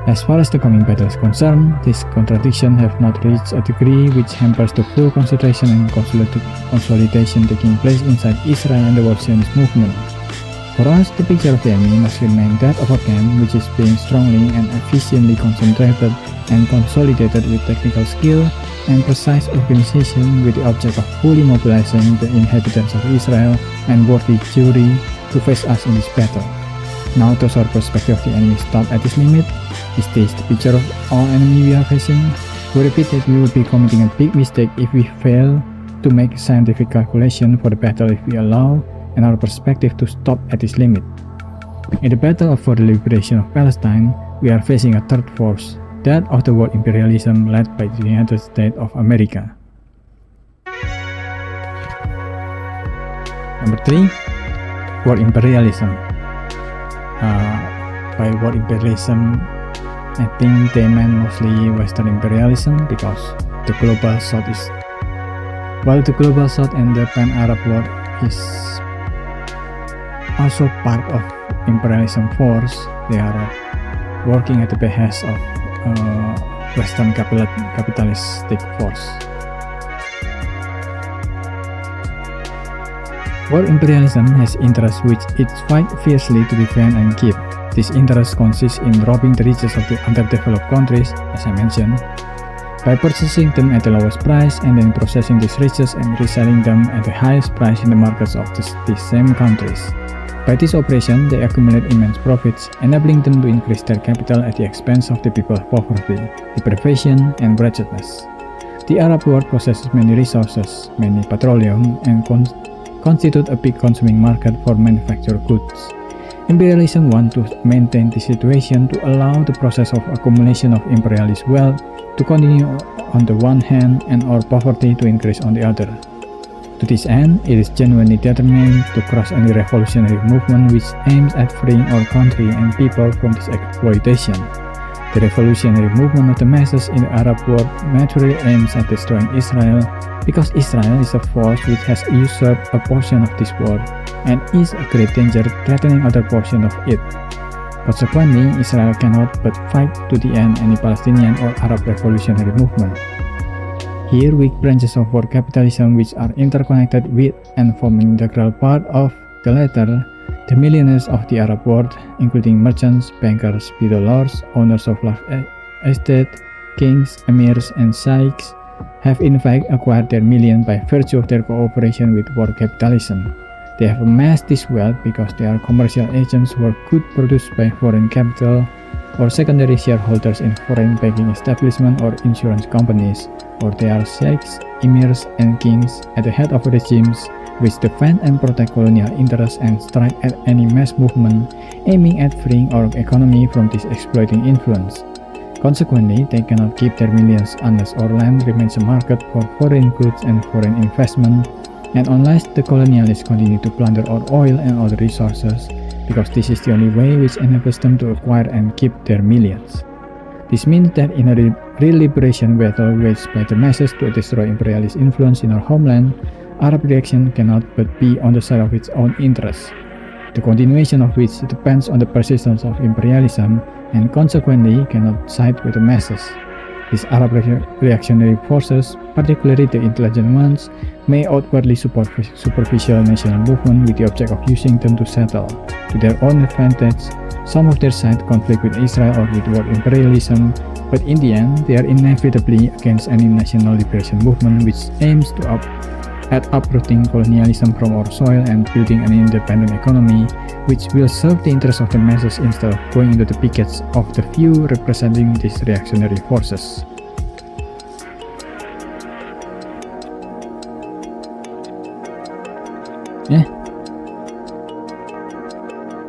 As far as the coming battle is concerned, these contradictions have not reached a degree which hampers the full concentration and consolidation taking place inside Israel and the world Zionist movement. For us, the picture of the enemy must remain that of a camp which is being strongly and efficiently concentrated and consolidated with technical skill and precise organization with the object of fully mobilizing the inhabitants of Israel and worthy Jewry to face us in this battle. Now, does our perspective of the enemy stop at this limit? Is this the picture of our enemy we are facing? We repeat that we would be committing a big mistake if we fail to make scientific calculation for the battle if we allow and our perspective to stop at this limit. In the battle for the liberation of Palestine, we are facing a third force, that of the world imperialism led by the United States of America. Number 3. World imperialism. By world imperialism, I think they meant mostly Western imperialism because the global South while the global South and the pan-Arab world is also part of imperialism force, they are working at the behest of Western capitalistic force. World imperialism has interests which it fights fiercely to defend and keep. This interest consists in robbing the riches of the underdeveloped countries, as I mentioned, by purchasing them at the lowest price and then processing these riches and reselling them at the highest price in the markets of these same countries. By this operation, they accumulate immense profits, enabling them to increase their capital at the expense of the people of poverty, deprivation, and wretchedness. The Arab world possesses many resources, mainly petroleum, and constitute a big consuming market for manufactured goods. Imperialism wants to maintain this situation to allow the process of accumulation of imperialist wealth to continue on the one hand and our poverty to increase on the other. To this end, it is genuinely determined to crush any revolutionary movement which aims at freeing our country and people from this exploitation. The revolutionary movement of the masses in the Arab world naturally aims at destroying Israel because Israel is a force which has usurped a portion of this world and is a great danger threatening other portions of it. Consequently, Israel cannot but fight to the end any Palestinian or Arab revolutionary movement. Here, weak branches of world capitalism which are interconnected with and form an integral part of the latter, the millionaires of the Arab world, including merchants, bankers, widow lords, owners of large estates, kings, emirs, and sheikhs have in fact acquired their millions by virtue of their cooperation with war capitalism. They have amassed this wealth because they are commercial agents who are goods produced by foreign capital, or secondary shareholders in foreign banking establishments or insurance companies, or they are sheikhs, emirs, and kings at the head of regimes which defend and protect colonial interests and strike at any mass movement aiming at freeing our economy from this exploiting influence. Consequently, they cannot keep their millions unless our land remains a market for foreign goods and foreign investment, and unless the colonialists continue to plunder our oil and other resources, because this is the only way which enables them to acquire and keep their millions. This means that in a real liberation battle waged by the masses to destroy imperialist influence in our homeland, Arab reaction cannot but be on the side of its own interests, the continuation of which depends on the persistence of imperialism and consequently cannot side with the masses. These Arab reactionary forces, particularly the intelligent ones, may outwardly support superficial national movement with the object of using them to settle, to their own advantage, some of their side conflict with Israel or with world imperialism, but in the end, they are inevitably against any national liberation movement which aims at uprooting colonialism from our soil and building an independent economy which will serve the interests of the masses instead of going into the pickets of the few representing these reactionary forces.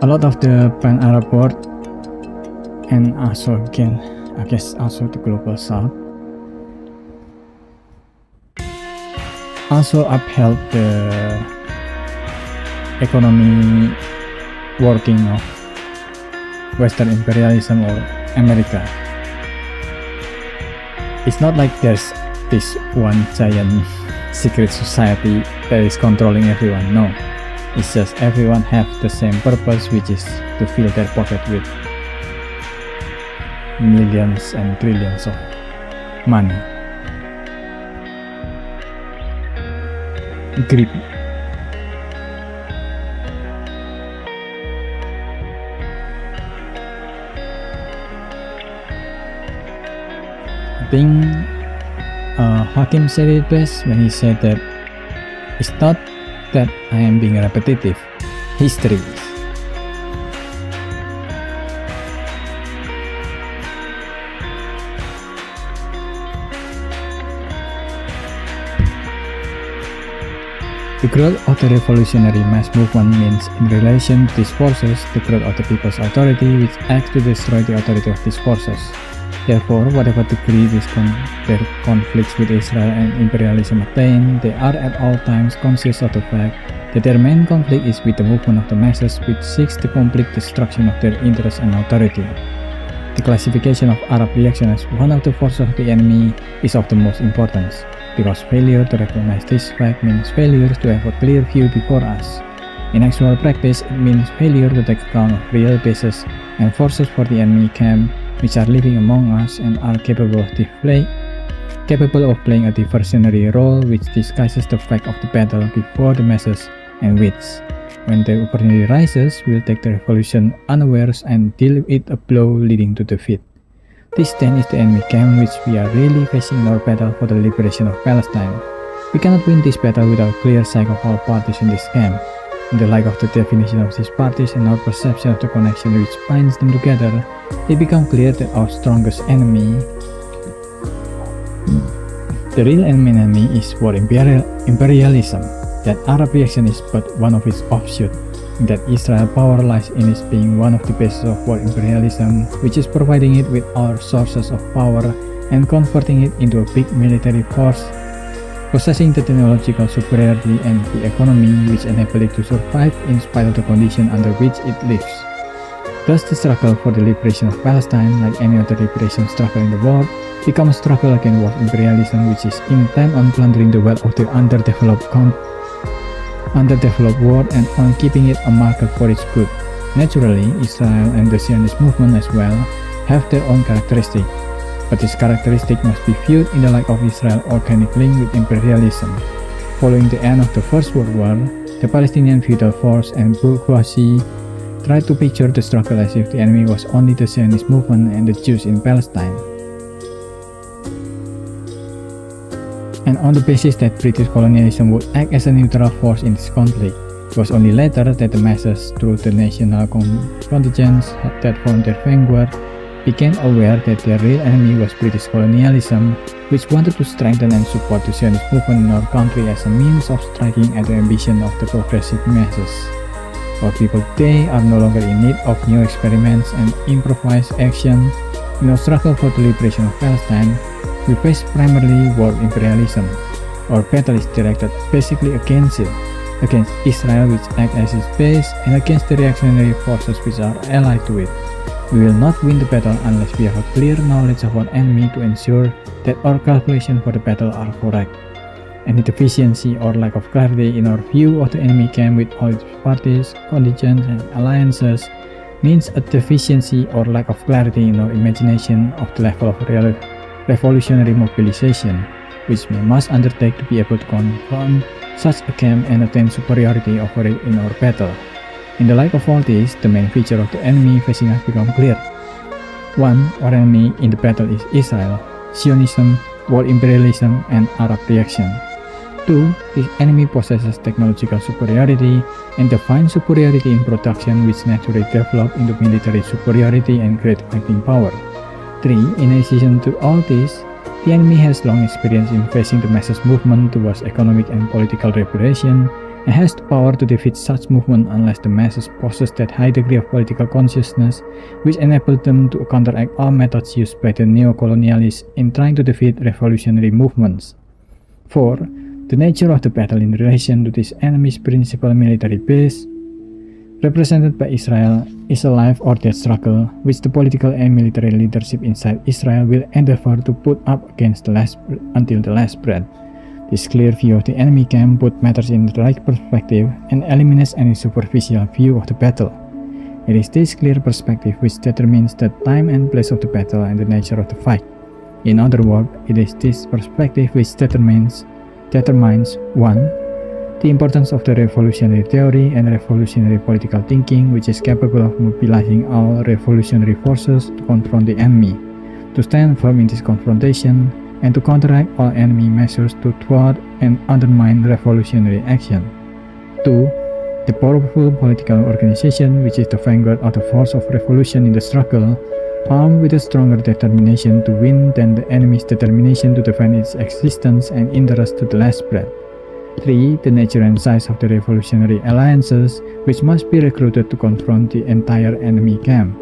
A lot of the pan-Arab world and also again, I guess also the global south also upheld the economy working of Western imperialism or America. It's not like there's this one giant secret society that is controlling everyone. No, it's just everyone have the same purpose, which is to fill their pocket with millions and trillions of money. Greed. I think Hakim said it best when he said that it's not that I am being repetitive, history is. The growth of the revolutionary mass movement means, in relation to these forces, the growth of the people's authority which acts to destroy the authority of these forces. Therefore, whatever degree their conflicts with Israel and imperialism attain, they are at all times conscious of the fact that their main conflict is with the movement of the masses which seeks the complete destruction of their interests and authority. The classification of Arab reaction as one of the forces of the enemy is of the most importance, because failure to recognize this fact means failure to have a clear view before us. In actual practice, it means failure to take account of real bases and forces for the enemy camp which are living among us and are capable of playing a diversionary role which disguises the fact of the battle before the masses and which, when the opportunity rises, will take the revolution unawares and deal it a blow leading to defeat. This then is the enemy camp which we are really facing in our battle for the liberation of Palestine. We cannot win this battle without a clear sight of all parties in this camp. In the light of the definition of these parties and our perception of the connection which binds them together, it becomes clear that our strongest enemy, the real enemy, is war imperialism, that Arab reaction is but one of its offshoots, that Israel power lies in its being one of the bases of war imperialism, which is providing it with our sources of power and converting it into a big military force, possessing the technological superiority and the economy which enable it to survive in spite of the condition under which it lives. Thus, the struggle for the liberation of Palestine, like any other liberation struggle in the world, becomes a struggle against war imperialism which is intent on plundering the wealth of the underdeveloped world and on keeping it a market for its good. Naturally, Israel and the Zionist movement as well have their own characteristics, but this characteristic must be viewed in the light of Israel's organic link with imperialism. Following the end of the First World War, the Palestinian feudal force and bourgeoisie tried to picture the struggle as if the enemy was only the Zionist movement and the Jews in Palestine. and on the basis that British colonialism would act as a neutral force in this conflict. It was only later that the masses, through the national contingents that formed their vanguard, became aware that their real enemy was British colonialism, which wanted to strengthen and support the Zionist movement in our country as a means of striking at the ambition of the progressive masses. Our people today are no longer in need of new experiments and improvised action. In our struggle for the liberation of Palestine, we face primarily world imperialism. Our battle is directed basically against it, against Israel, which acts as its base, and against the reactionary forces which are allied to it. We will not win the battle unless we have a clear knowledge of our enemy to ensure that our calculations for the battle are correct. Any deficiency or lack of clarity in our view of the enemy camp with all its parties, contingents, and alliances means a deficiency or lack of clarity in our imagination of the level of revolutionary mobilization, which we must undertake to be able to confront such a camp and attain superiority over it in our battle. In the light of all this, the main feature of the enemy facing us become clear. 1. Our enemy in the battle is Israel, Zionism, world imperialism, and Arab reaction. 2. This enemy possesses technological superiority and defines superiority in production, which naturally develop into military superiority and great fighting power. 3. In addition to all this, the enemy has long experience in facing the masses movement towards economic and political liberation, and has the power to defeat such movement unless the masses possess that high degree of political consciousness which enables them to counteract all methods used by the neo-colonialists in trying to defeat revolutionary movements. 4. The nature of the battle in relation to this enemy's principal military base, represented by Israel, is a life or death struggle which the political and military leadership inside Israel will endeavor to put up against until the last breath. This clear view of the enemy camp puts matters in the right perspective and eliminates any superficial view of the battle. It is this clear perspective which determines the time and place of the battle and the nature of the fight. In other words, it is this perspective which determines 1. The importance of the revolutionary theory and revolutionary political thinking, which is capable of mobilizing all revolutionary forces to confront the enemy, to stand firm in this confrontation, and to counteract all enemy measures to thwart and undermine revolutionary action. 2. The powerful political organization, which is the vanguard of the force of revolution in the struggle, armed with a stronger determination to win than the enemy's determination to defend its existence and interest to the last breath. 3. The nature and size of the revolutionary alliances, which must be recruited to confront the entire enemy camp.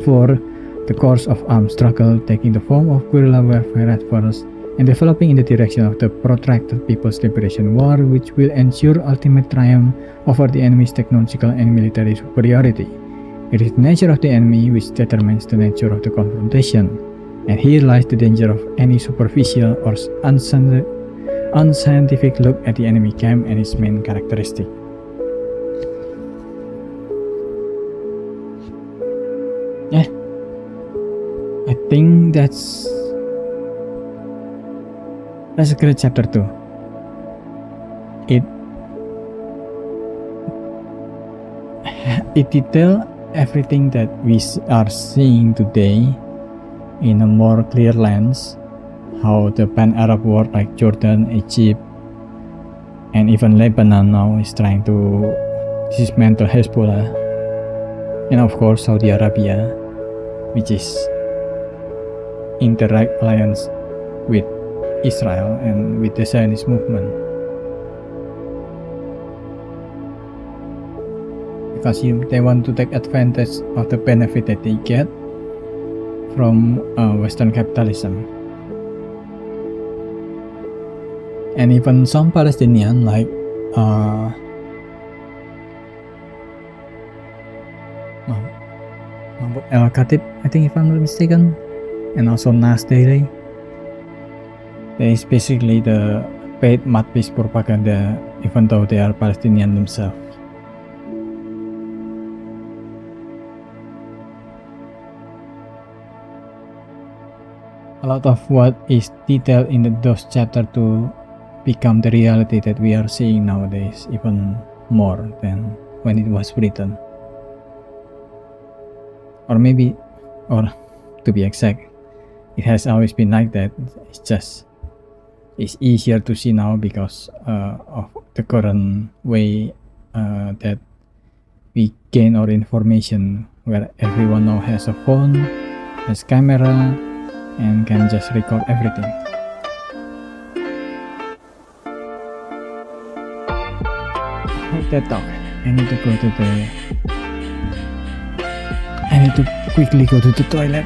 4. The course of armed struggle taking the form of guerrilla warfare at first and developing in the direction of the protracted People's Liberation War, which will ensure ultimate triumph over the enemy's technological and military superiority. It is the nature of the enemy which determines the nature of the confrontation, and here lies the danger of any superficial or unscientific look at the enemy camp and its main characteristic. I think that's a great chapter too. It details everything that we are seeing today in a more clear lens. How the pan-Arab world like Jordan, Egypt, and even Lebanon now is trying to dismantle Hezbollah, and of course Saudi Arabia, which is in direct alliance with Israel and with the Zionist movement, because they want to take advantage of the benefit that they get from Western capitalism. And even some Palestinian like Mahmoud Al-Khatib, I think if I'm not mistaken, and also Nas Daily, they is basically the paid mouthpiece propaganda even though they are Palestinian themselves. A lot of what is detailed in those chapters to become the reality that we are seeing nowadays, even more than when it was written. Or to be exact, it has always been like that. It's just is easier to see now because of the current way that we gain our information, where everyone now has a phone, has camera, and can just record everything. That talk. I need to quickly go to the toilet.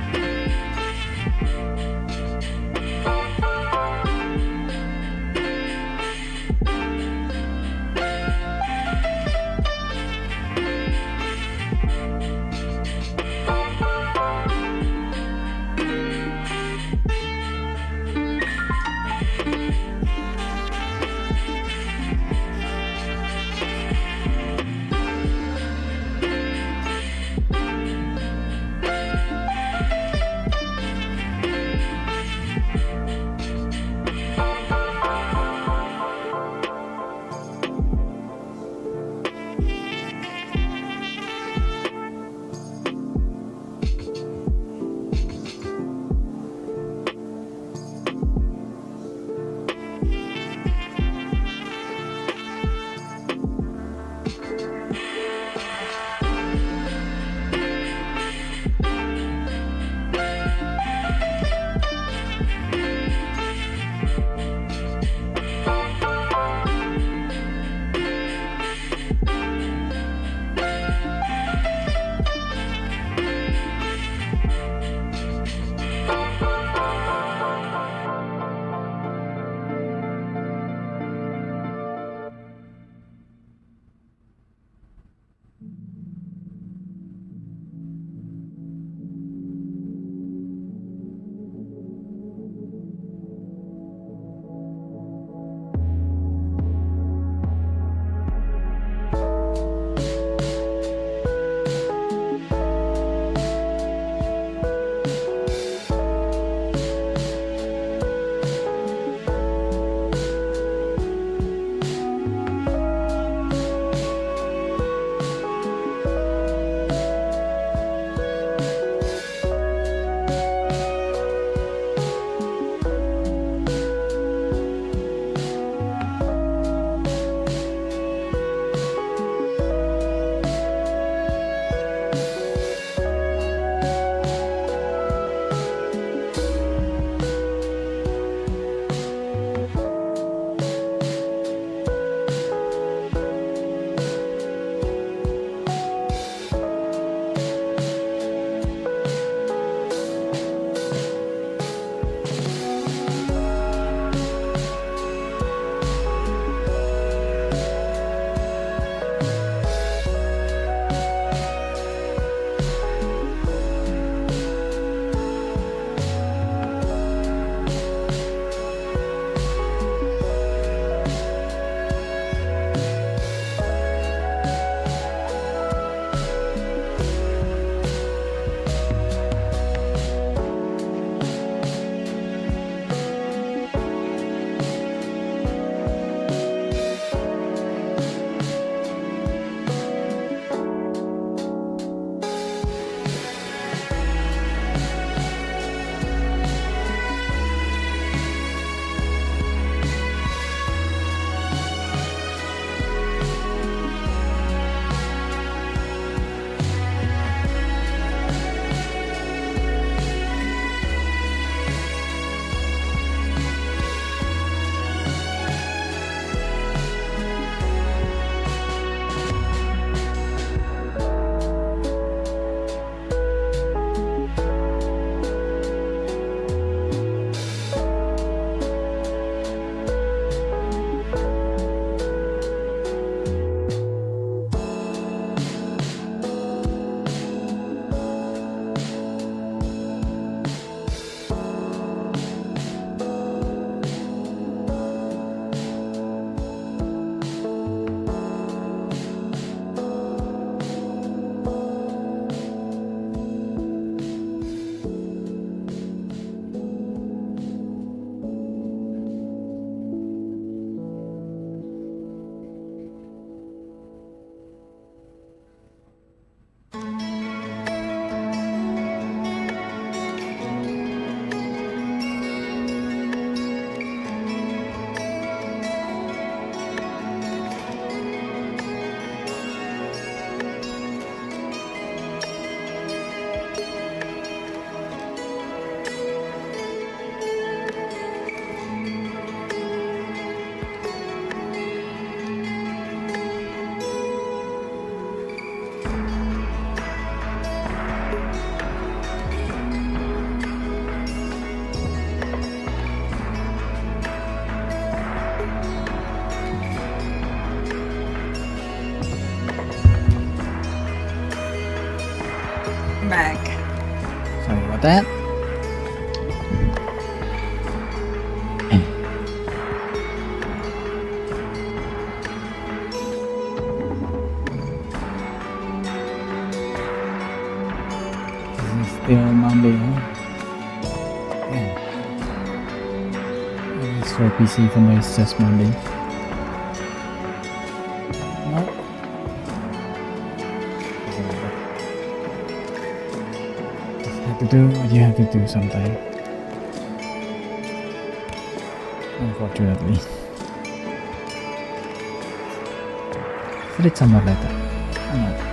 restore PC even though it's just Monday. No. Just have to do what you have to do sometime. Unfortunately. Read some more later. No.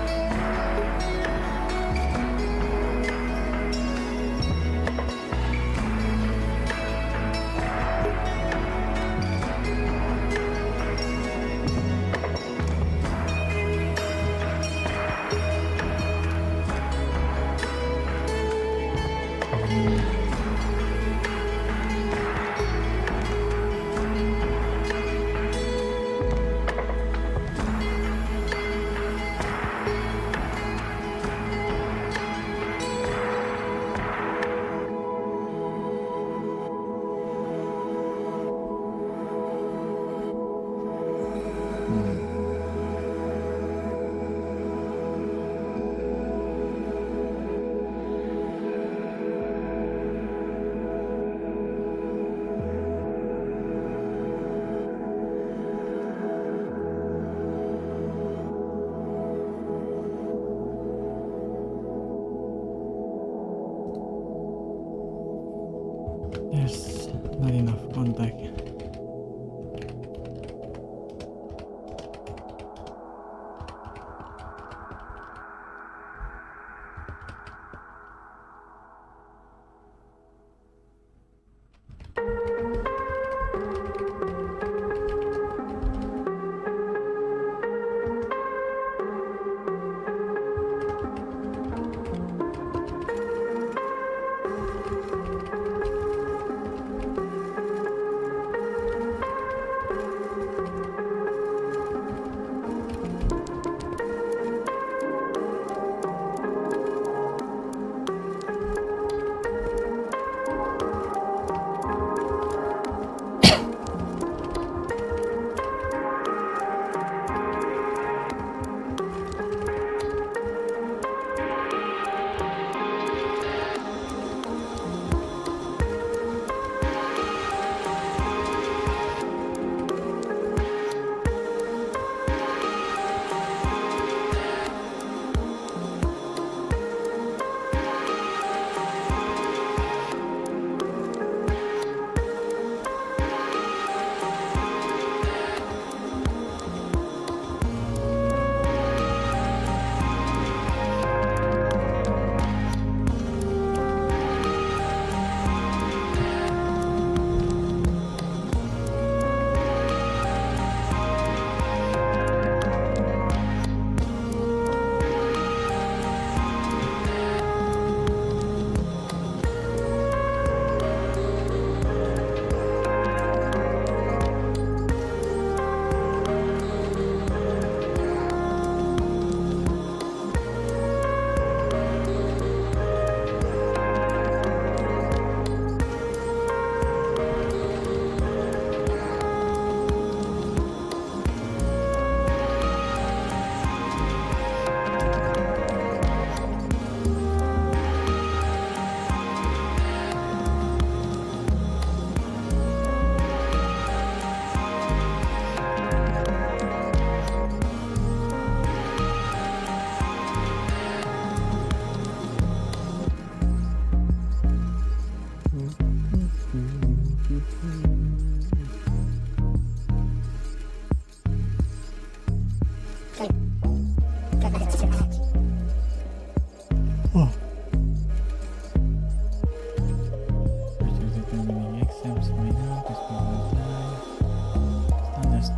There's not enough contact.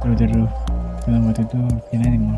Through the roof. Don't know what to do or feel anymore.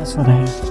That's what I have.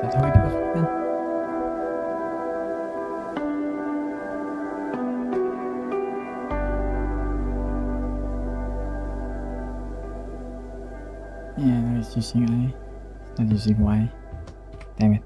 That's how it was then. using I, not using Y. Damn it.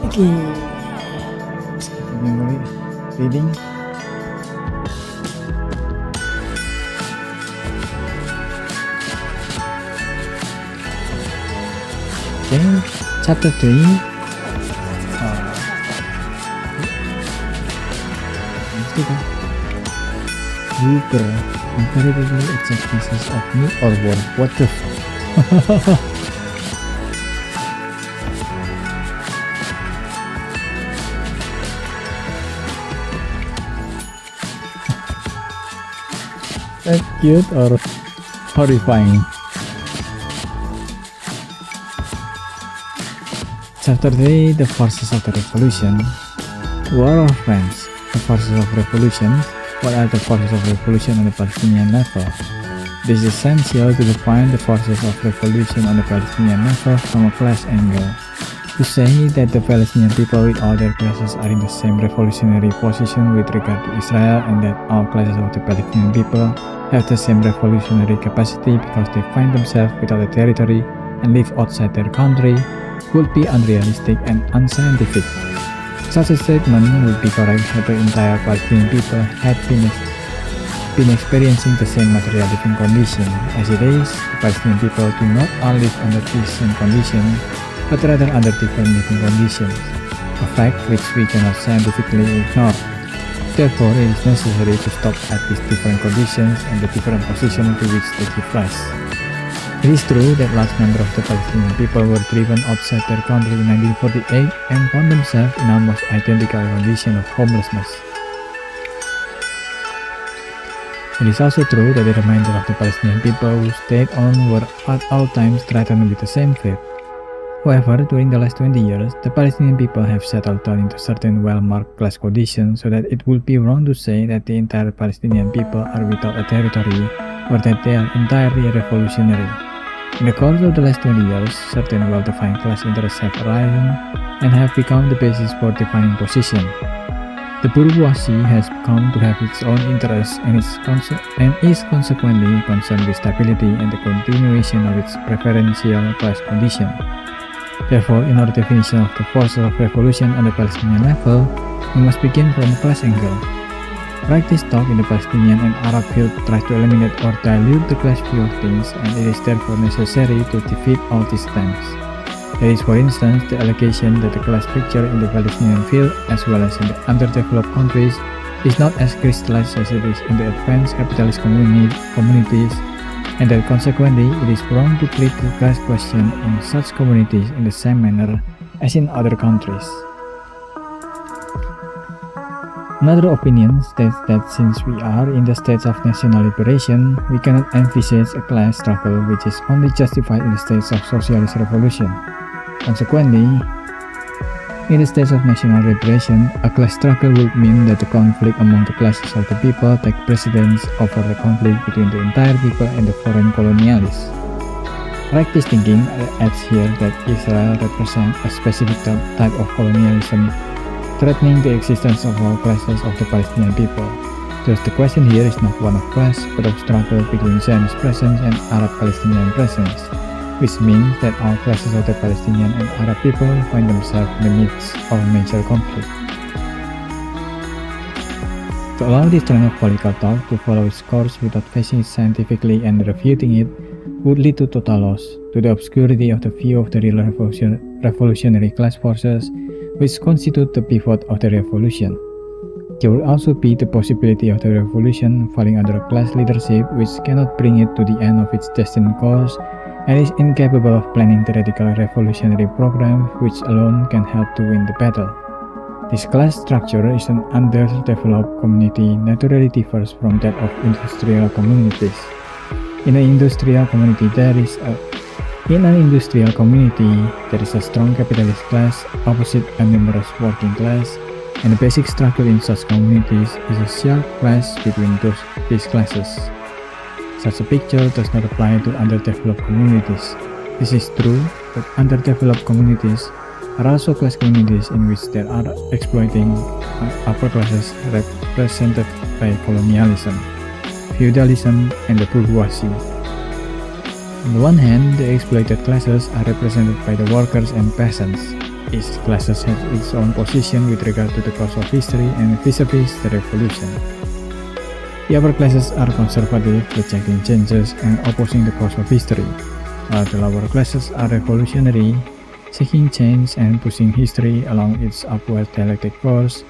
Okay. Memory reading. Okay, chapter 3. Booktuber, incredible exact pieces of me or one. What the That cute or horrifying? Chapter 3, The Forces of the Revolution. War of Friends. The Forces of Revolution. What are the forces of revolution on the Palestinian level? This is essential to define the forces of revolution on the Palestinian level from a class angle. To say that the Palestinian people with all their classes are in the same revolutionary position with regard to Israel, and that all classes of the Palestinian people have the same revolutionary capacity because they find themselves without a territory and live outside their country, would be unrealistic and unscientific. Such a statement would be correct if the entire Palestinian people had been experiencing the same material living condition. As it is, the Palestinian people do not all live under the same condition, but rather under different living conditions, a fact which we cannot scientifically ignore. Therefore, it is necessary to stop at these different conditions and the different positions to which they give rise. It is true that large number of the Palestinian people were driven outside their country in 1948 and found themselves in almost identical condition of homelessness. It is also true that the remainder of the Palestinian people who stayed on were at all times threatened with the same fate. However, during the last 20 years, the Palestinian people have settled down into certain well-marked class conditions so that it would be wrong to say that the entire Palestinian people are without a territory or that they are entirely revolutionary. In the course of the last 20 years, certain well-defined class interests have arisen and have become the basis for defining position. The bourgeoisie has come to have its own interests and is consequently concerned with stability and the continuation of its preferential class condition. Therefore, in our definition of the forces of revolution on the Palestinian level, we must begin from a class angle. Practice talk in the Palestinian and Arab field tries to eliminate or dilute the class view of things, and it is therefore necessary to defeat all these attempts. There is, for instance, the allegation that the class picture in the Palestinian field, as well as in the underdeveloped countries, is not as crystallized as it is in the advanced capitalist communities, and that consequently it is wrong to treat the class question in such communities in the same manner as in other countries. Another opinion states that since we are in the states of national liberation, we cannot envisage a class struggle which is only justified in the states of socialist revolution. Consequently, in the states of national liberation, a class struggle would mean that the conflict among the classes of the people take precedence over the conflict between the entire people and the foreign colonialists. Practice thinking adds here that Israel represents a specific type of colonialism threatening the existence of all classes of the Palestinian people. Thus, the question here is not one of class, but of struggle between Zionist presence and Arab Palestinian presence, which means that all classes of the Palestinian and Arab people find themselves in the midst of a major conflict. To allow this trend of political thought to follow its course without facing it scientifically and refuting it would lead to total loss, to the obscurity of the view of the real revolutionary class forces, which constitute the pivot of the revolution. There would also be the possibility of the revolution falling under a class leadership which cannot bring it to the end of its destined course and is incapable of planning the radical revolutionary program which alone can help to win the battle. This class structure is an underdeveloped community naturally differs from that of industrial communities. In an industrial community there is a strong capitalist class opposite a numerous working class, and the basic struggle in such communities is a shared clash between these classes. Such a picture does not apply to underdeveloped communities. This is true, but underdeveloped communities are also class communities in which there are exploiting upper classes represented by colonialism, feudalism, and the bourgeoisie. On the one hand, the exploited classes are represented by the workers and peasants. Each class has its own position with regard to the course of history and vis-a-vis the revolution. The upper classes are conservative, rejecting changes and opposing the course of history, while the lower classes are revolutionary, seeking change and pushing history along its upward dialectic course.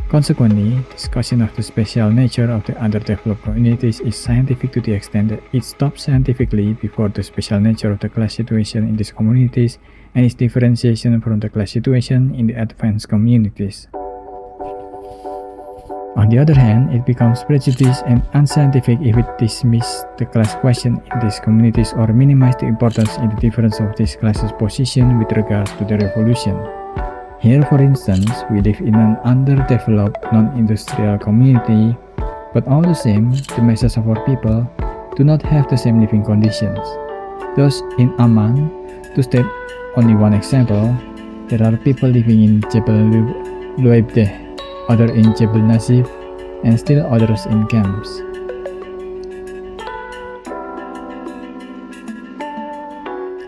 Consequently, discussion of the special nature of the underdeveloped communities is scientific to the extent that it stops scientifically before the special nature of the class situation in these communities and its differentiation from the class situation in the advanced communities. On the other hand, it becomes prejudiced and unscientific if it dismisses the class question in these communities or minimizes the importance in the difference of these classes' position with regard to the revolution. Here, for instance, we live in an underdeveloped, non-industrial community, but all the same, the masses of our people do not have the same living conditions. Thus, in Amman, to state only one example, there are people living in Jebel Luaibdeh, others in Jebel Nazif, and still others in camps.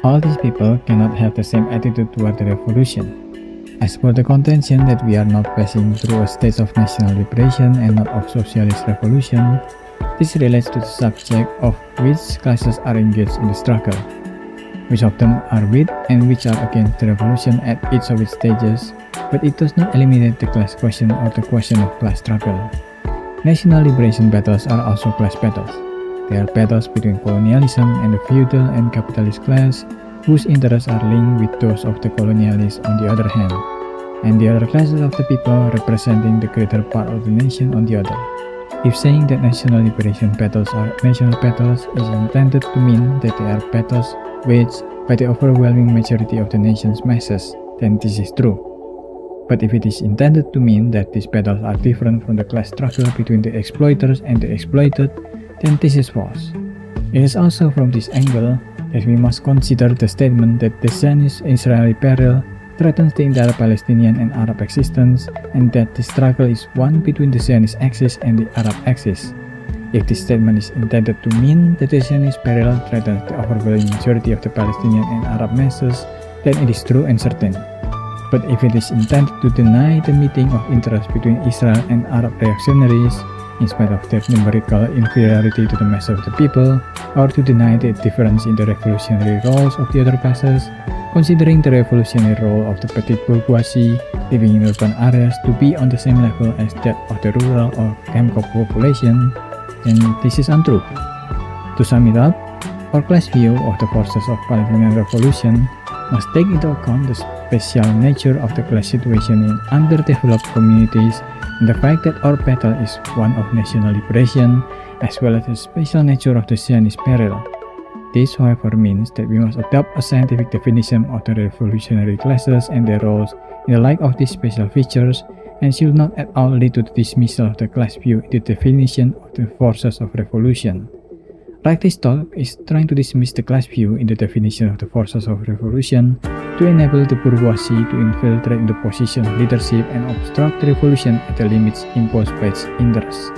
All these people cannot have the same attitude toward the revolution. As for the contention that we are not passing through a stage of national liberation and not of socialist revolution, this relates to the subject of which classes are engaged in the struggle, which of them are with and which are against the revolution at each of its stages, but it does not eliminate the class question or the question of class struggle. National liberation battles are also class battles. They are battles between colonialism and the feudal and capitalist class, whose interests are linked with those of the colonialists on the other hand, and the other classes of the people representing the greater part of the nation on the other. If saying that national liberation battles are national battles is intended to mean that they are battles waged by the overwhelming majority of the nation's masses, then this is true. But if it is intended to mean that these battles are different from the class struggle between the exploiters and the exploited, then this is false. It is also from this angle that we must consider the statement that the Zionist-Israeli peril threatens the entire Palestinian and Arab existence, and that the struggle is one between the Zionist axis and the Arab axis. If this statement is intended to mean that the Zionist peril threatens the overwhelming majority of the Palestinian and Arab masses, then it is true and certain. But if it is intended to deny the meeting of interests between Israel and Arab reactionaries, in spite of their numerical inferiority to the mass of the people, or to deny the difference in the revolutionary roles of the other classes, considering the revolutionary role of the petite bourgeoisie living in urban areas to be on the same level as that of the rural or camp population, then this is untrue. To sum it up, our class view of the forces of Palestinian revolution must take into account the special nature of the class situation in underdeveloped communities and the fact that our battle is one of national liberation, as well as the special nature of the Zionist peril. This, however, means that we must adopt a scientific definition of the revolutionary classes and their roles in the light of these special features, and should not at all lead to the dismissal of the class view in the definition of the forces of revolution. Rightist thought is trying to dismiss the class view in the definition of the forces of revolution to enable the bourgeoisie to infiltrate in the position of leadership and obstruct the revolution at the limits imposed by its interests.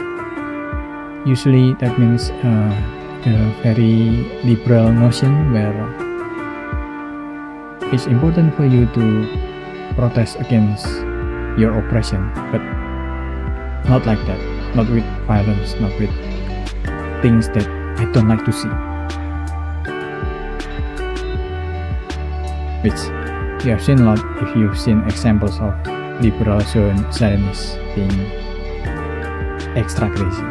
Usually that means a very liberal notion where it's important for you to protest against your oppression, but not like that, not with violence, not with things that I don't like to see, which you have seen a lot if you've seen examples of liberal Zionists being extra crazy.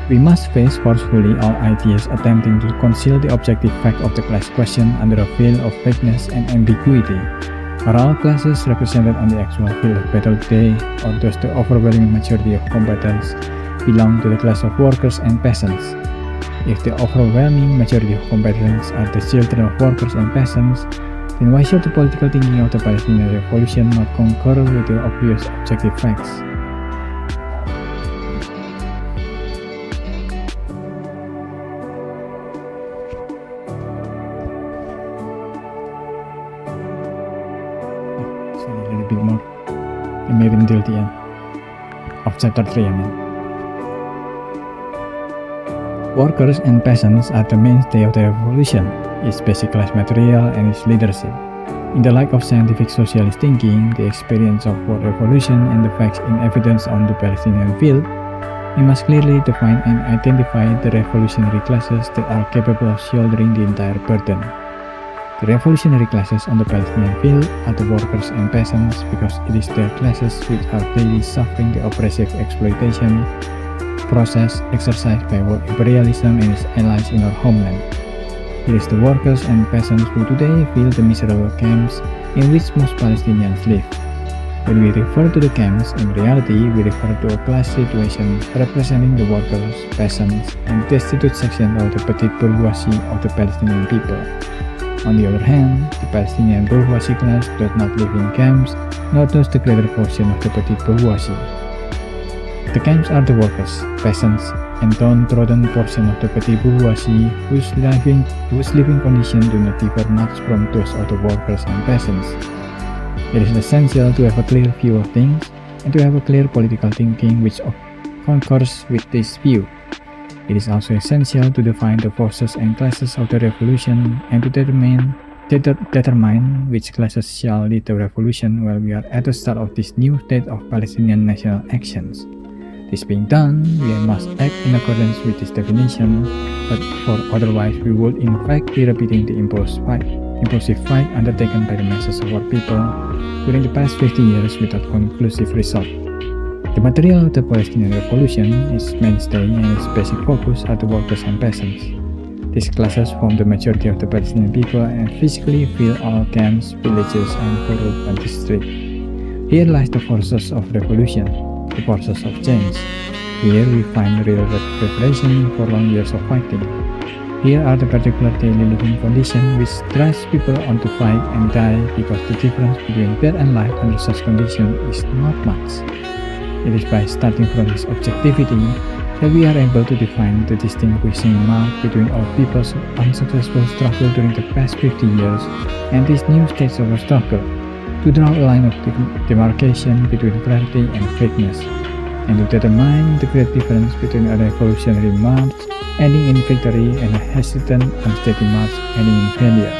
We must face forcefully all ideas attempting to conceal the objective fact of the class question under a veil of vagueness and ambiguity. Are all classes represented on the actual field of battle today, or does the overwhelming majority of combatants belong to the class of workers and peasants? If the overwhelming majority of combatants are the children of workers and peasants, then why should the political thinking of the Palestinian Revolution not concur with the obvious objective facts? A little bit more, and maybe until the end of chapter 3, Workers and peasants are the mainstay of the revolution, its basic class material and its leadership. In the light of scientific socialist thinking, the experience of war revolution and the facts in evidence on the Palestinian field, we must clearly define and identify the revolutionary classes that are capable of shouldering the entire burden. The revolutionary classes on the Palestinian field are the workers and peasants because it is their classes which are daily suffering the oppressive exploitation process exercised by world imperialism and its allies in our homeland. It is the workers and peasants who today fill the miserable camps in which most Palestinians live. When we refer to the camps, in reality we refer to a class situation representing the workers, peasants, and destitute section of the petite bourgeoisie of the Palestinian people. On the other hand, the Palestinian bourgeoisie class does not live in camps, nor does the greater portion of the petite bourgeoisie. The camps are the workers, peasants, and downtrodden portion of the petite bourgeoisie whose living conditions do not differ much from those of the workers and peasants. It is essential to have a clear view of things and to have a clear political thinking which concurs with this view. It is also essential to define the forces and classes of the revolution and to determine which classes shall lead the revolution while we are at the start of this new state of Palestinian national actions. This being done, we must act in accordance with this definition, but for otherwise we would in fact be repeating the impulsive fight undertaken by the masses of our people during the past 50 years without conclusive result. The material of the Palestinian Revolution, its mainstay and its basic focus are the workers and peasants. These classes form the majority of the Palestinian people and physically fill all camps, villages, and urban districts. Here lies the forces of revolution, the forces of change. Here we find real preparation for long years of fighting. Here are the particular daily living conditions which drives people on to fight and die because the difference between death and life under such conditions is not much. It is by starting from this objectivity that we are able to define the distinguishing mark between our people's unsuccessful struggle during the past 50 years and this new stage of a struggle, to draw a line of demarcation between clarity and vagueness, and to determine the great difference between a revolutionary march ending in victory and a hesitant, unsteady march ending in failure.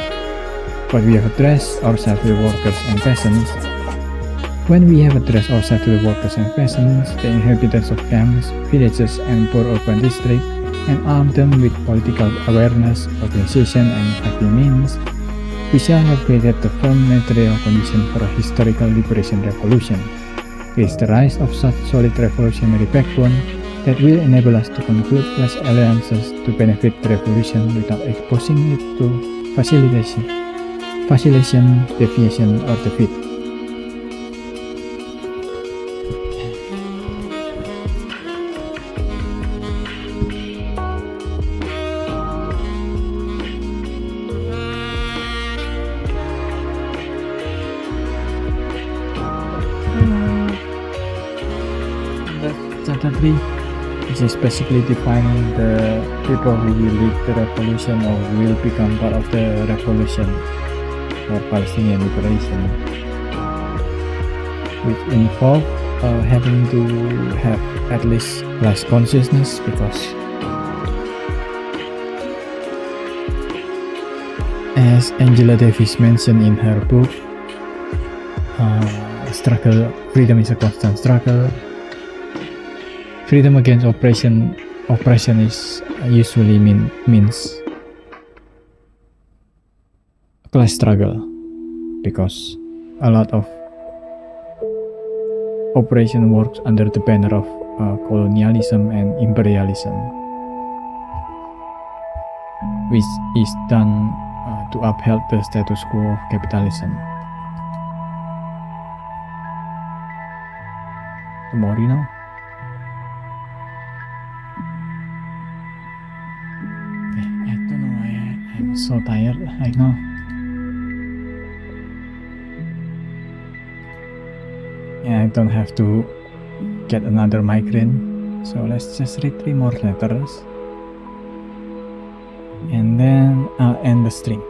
But we have addressed ourselves to the workers and peasants. When we have addressed ourselves to the workers and peasants, the inhabitants of camps, villages, and poor urban districts, and armed them with political awareness, organization, and fighting means, we shall have created the firm material condition for a historical liberation revolution. It is the rise of such solid revolutionary backbone that will enable us to conclude class alliances to benefit the revolution without exposing it to facilitation, deviation, or defeat. Chapter 3, which is basically defining the people who will lead the revolution or will become part of the revolution for Palestinian liberation, which involve having to have at least less consciousness, because as Angela Davis mentioned in her book, freedom is a constant struggle. Freedom against oppression is usually means class struggle, because a lot of oppression works under the banner of colonialism and imperialism, which is done to uphold the status quo of capitalism. The more you know. I don't know, I'm so tired right now. Yeah, I don't have to get another migraine, so let's just read 3 more letters, and then I'll end the stream.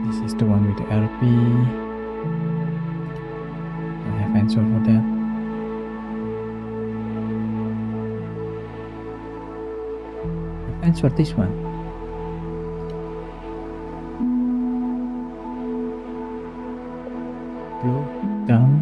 This is the one with the LP. I have answer for that. I've answered this one. Blue, down.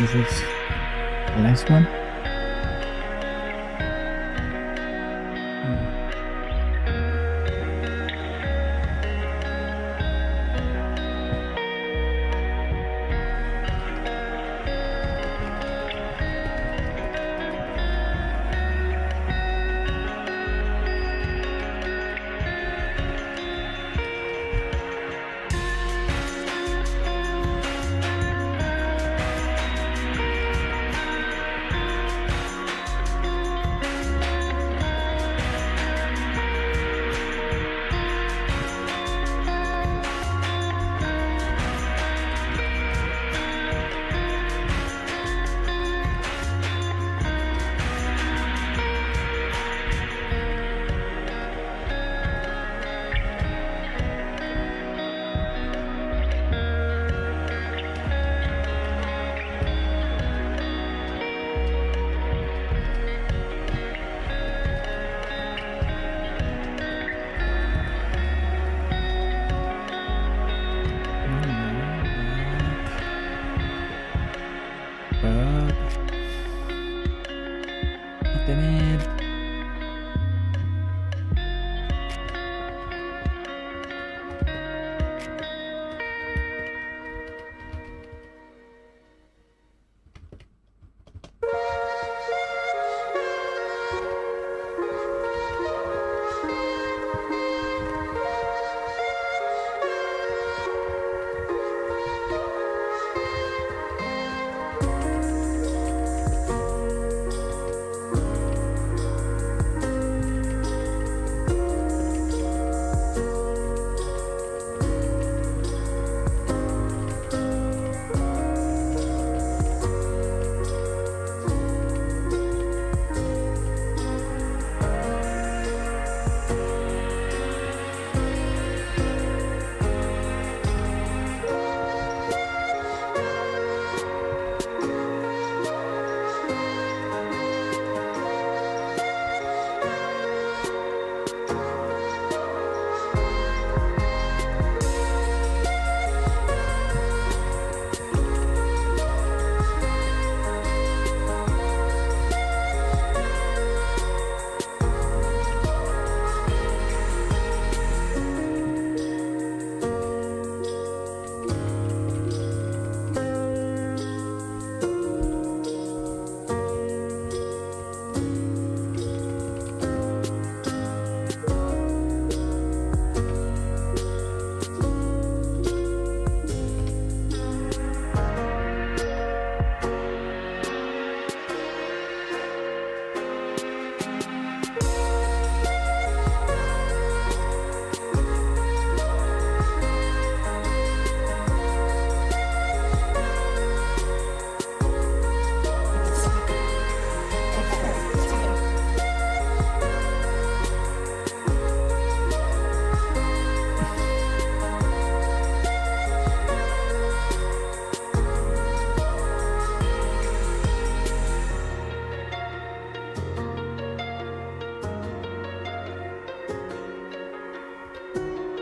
This is the last one.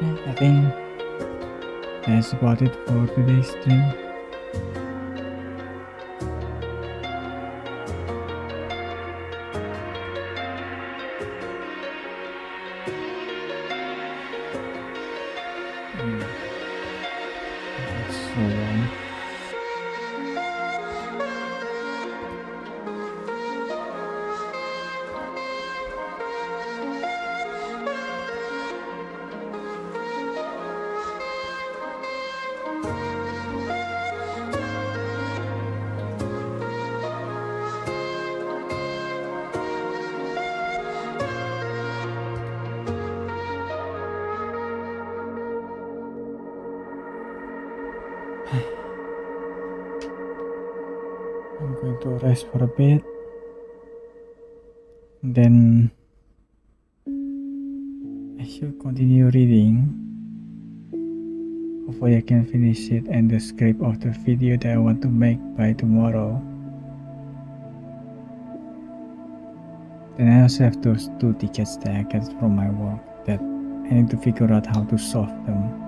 I think that's about it for today's stream. That's so long. I'm going to rest for a bit. Then I should continue reading. Hopefully I can finish it and the script of the video that I want to make by tomorrow. Then I also have those 2 tickets that I get from my work that I need to figure out how to solve them.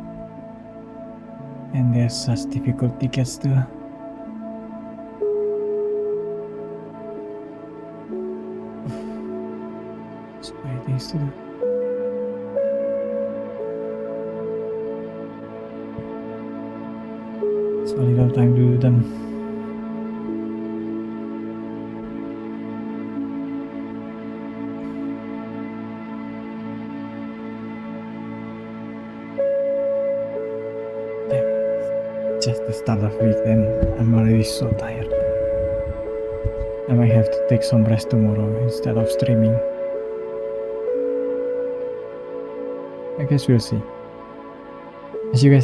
And they're such difficult tickets too. So many things to do. So little time to do them. Just the start of week and I'm already so tired. I might have to take some rest tomorrow instead of streaming. I guess we'll see. As you guys